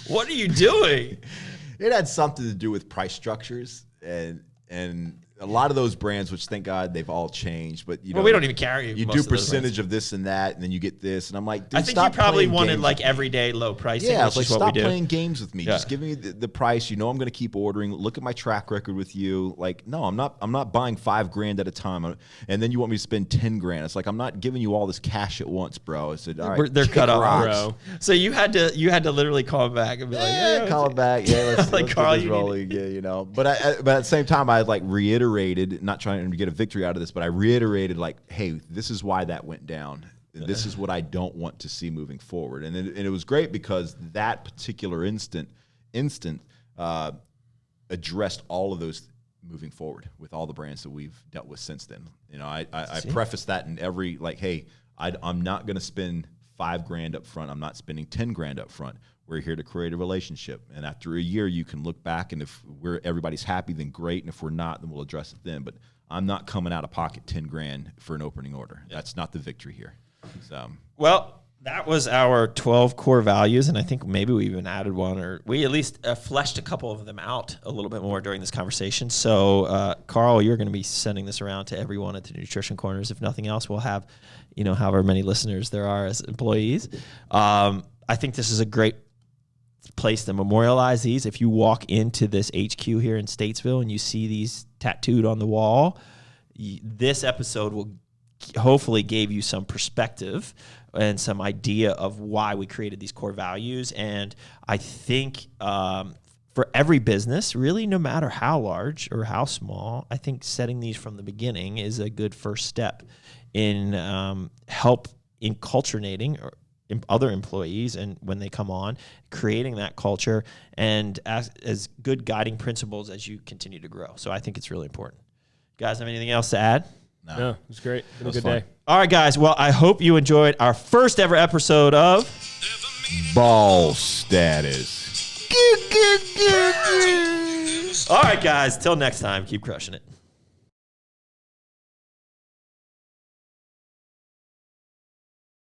are you doing? It had something to do with price structures and a lot of those brands, which thank God they've all changed, but you know, we don't even carry. You most do of those percentage of this and that, and then you get this, and I'm like, dude, I think you stop probably playing wanted games like with me. everyday low pricing. Yeah, which it's like is what stop we do. playing games with me. Yeah. Just give me the price. You know I'm going to keep ordering. Look at my track record with you. Like, no, I'm not buying $5 grand at a time, and then you want me to spend 10 grand. It's like I'm not giving you all this cash at once, bro. I said, all right, They're kick cut off, rocks. bro. So you had to literally call him back and be like, Yeah, call it back. Yeah, let's, Like, let's Carl, get this you need rolling. Yeah, you know. But at the same time, I like reiterated, not trying to get a victory out of this, but I reiterated like, hey, this is why that went down. This is what I don't want to see moving forward. And it was great because that particular instant addressed all of those moving forward with all the brands that we've dealt with since then. You know, I preface that in every like, hey, I'm not going to spend $5 grand up front. I'm not spending 10 grand up front. We're here to create a relationship. And after a year, you can look back, and if everybody's happy, then great. And if we're not, then we'll address it then. But I'm not coming out of pocket 10 grand for an opening order. That's not the victory here. So, well, that was our 12 core values, and I think maybe we even added one, or we at least fleshed a couple of them out a little bit more during this conversation. So, Carl, you're going to be sending this around to everyone at the Nutrition Corners. If nothing else, we'll have, however many listeners there are as employees. I think this is a great place to memorialize these. If you walk into this HQ here in Statesville and you see these tattooed on the wall, this episode will hopefully gave you some perspective and some idea of why we created these core values. And I think for every business, really, no matter how large or how small, I think setting these from the beginning is a good first step in help inculturating other employees, and when they come on, creating that culture and as good guiding principles as you continue to grow. So I think it's really important. You guys have anything else to add? No, it was great. It was a good fun. day. All right, guys. Well, I hope you enjoyed our first ever episode of ball status. All right, guys. Till next time, keep crushing it.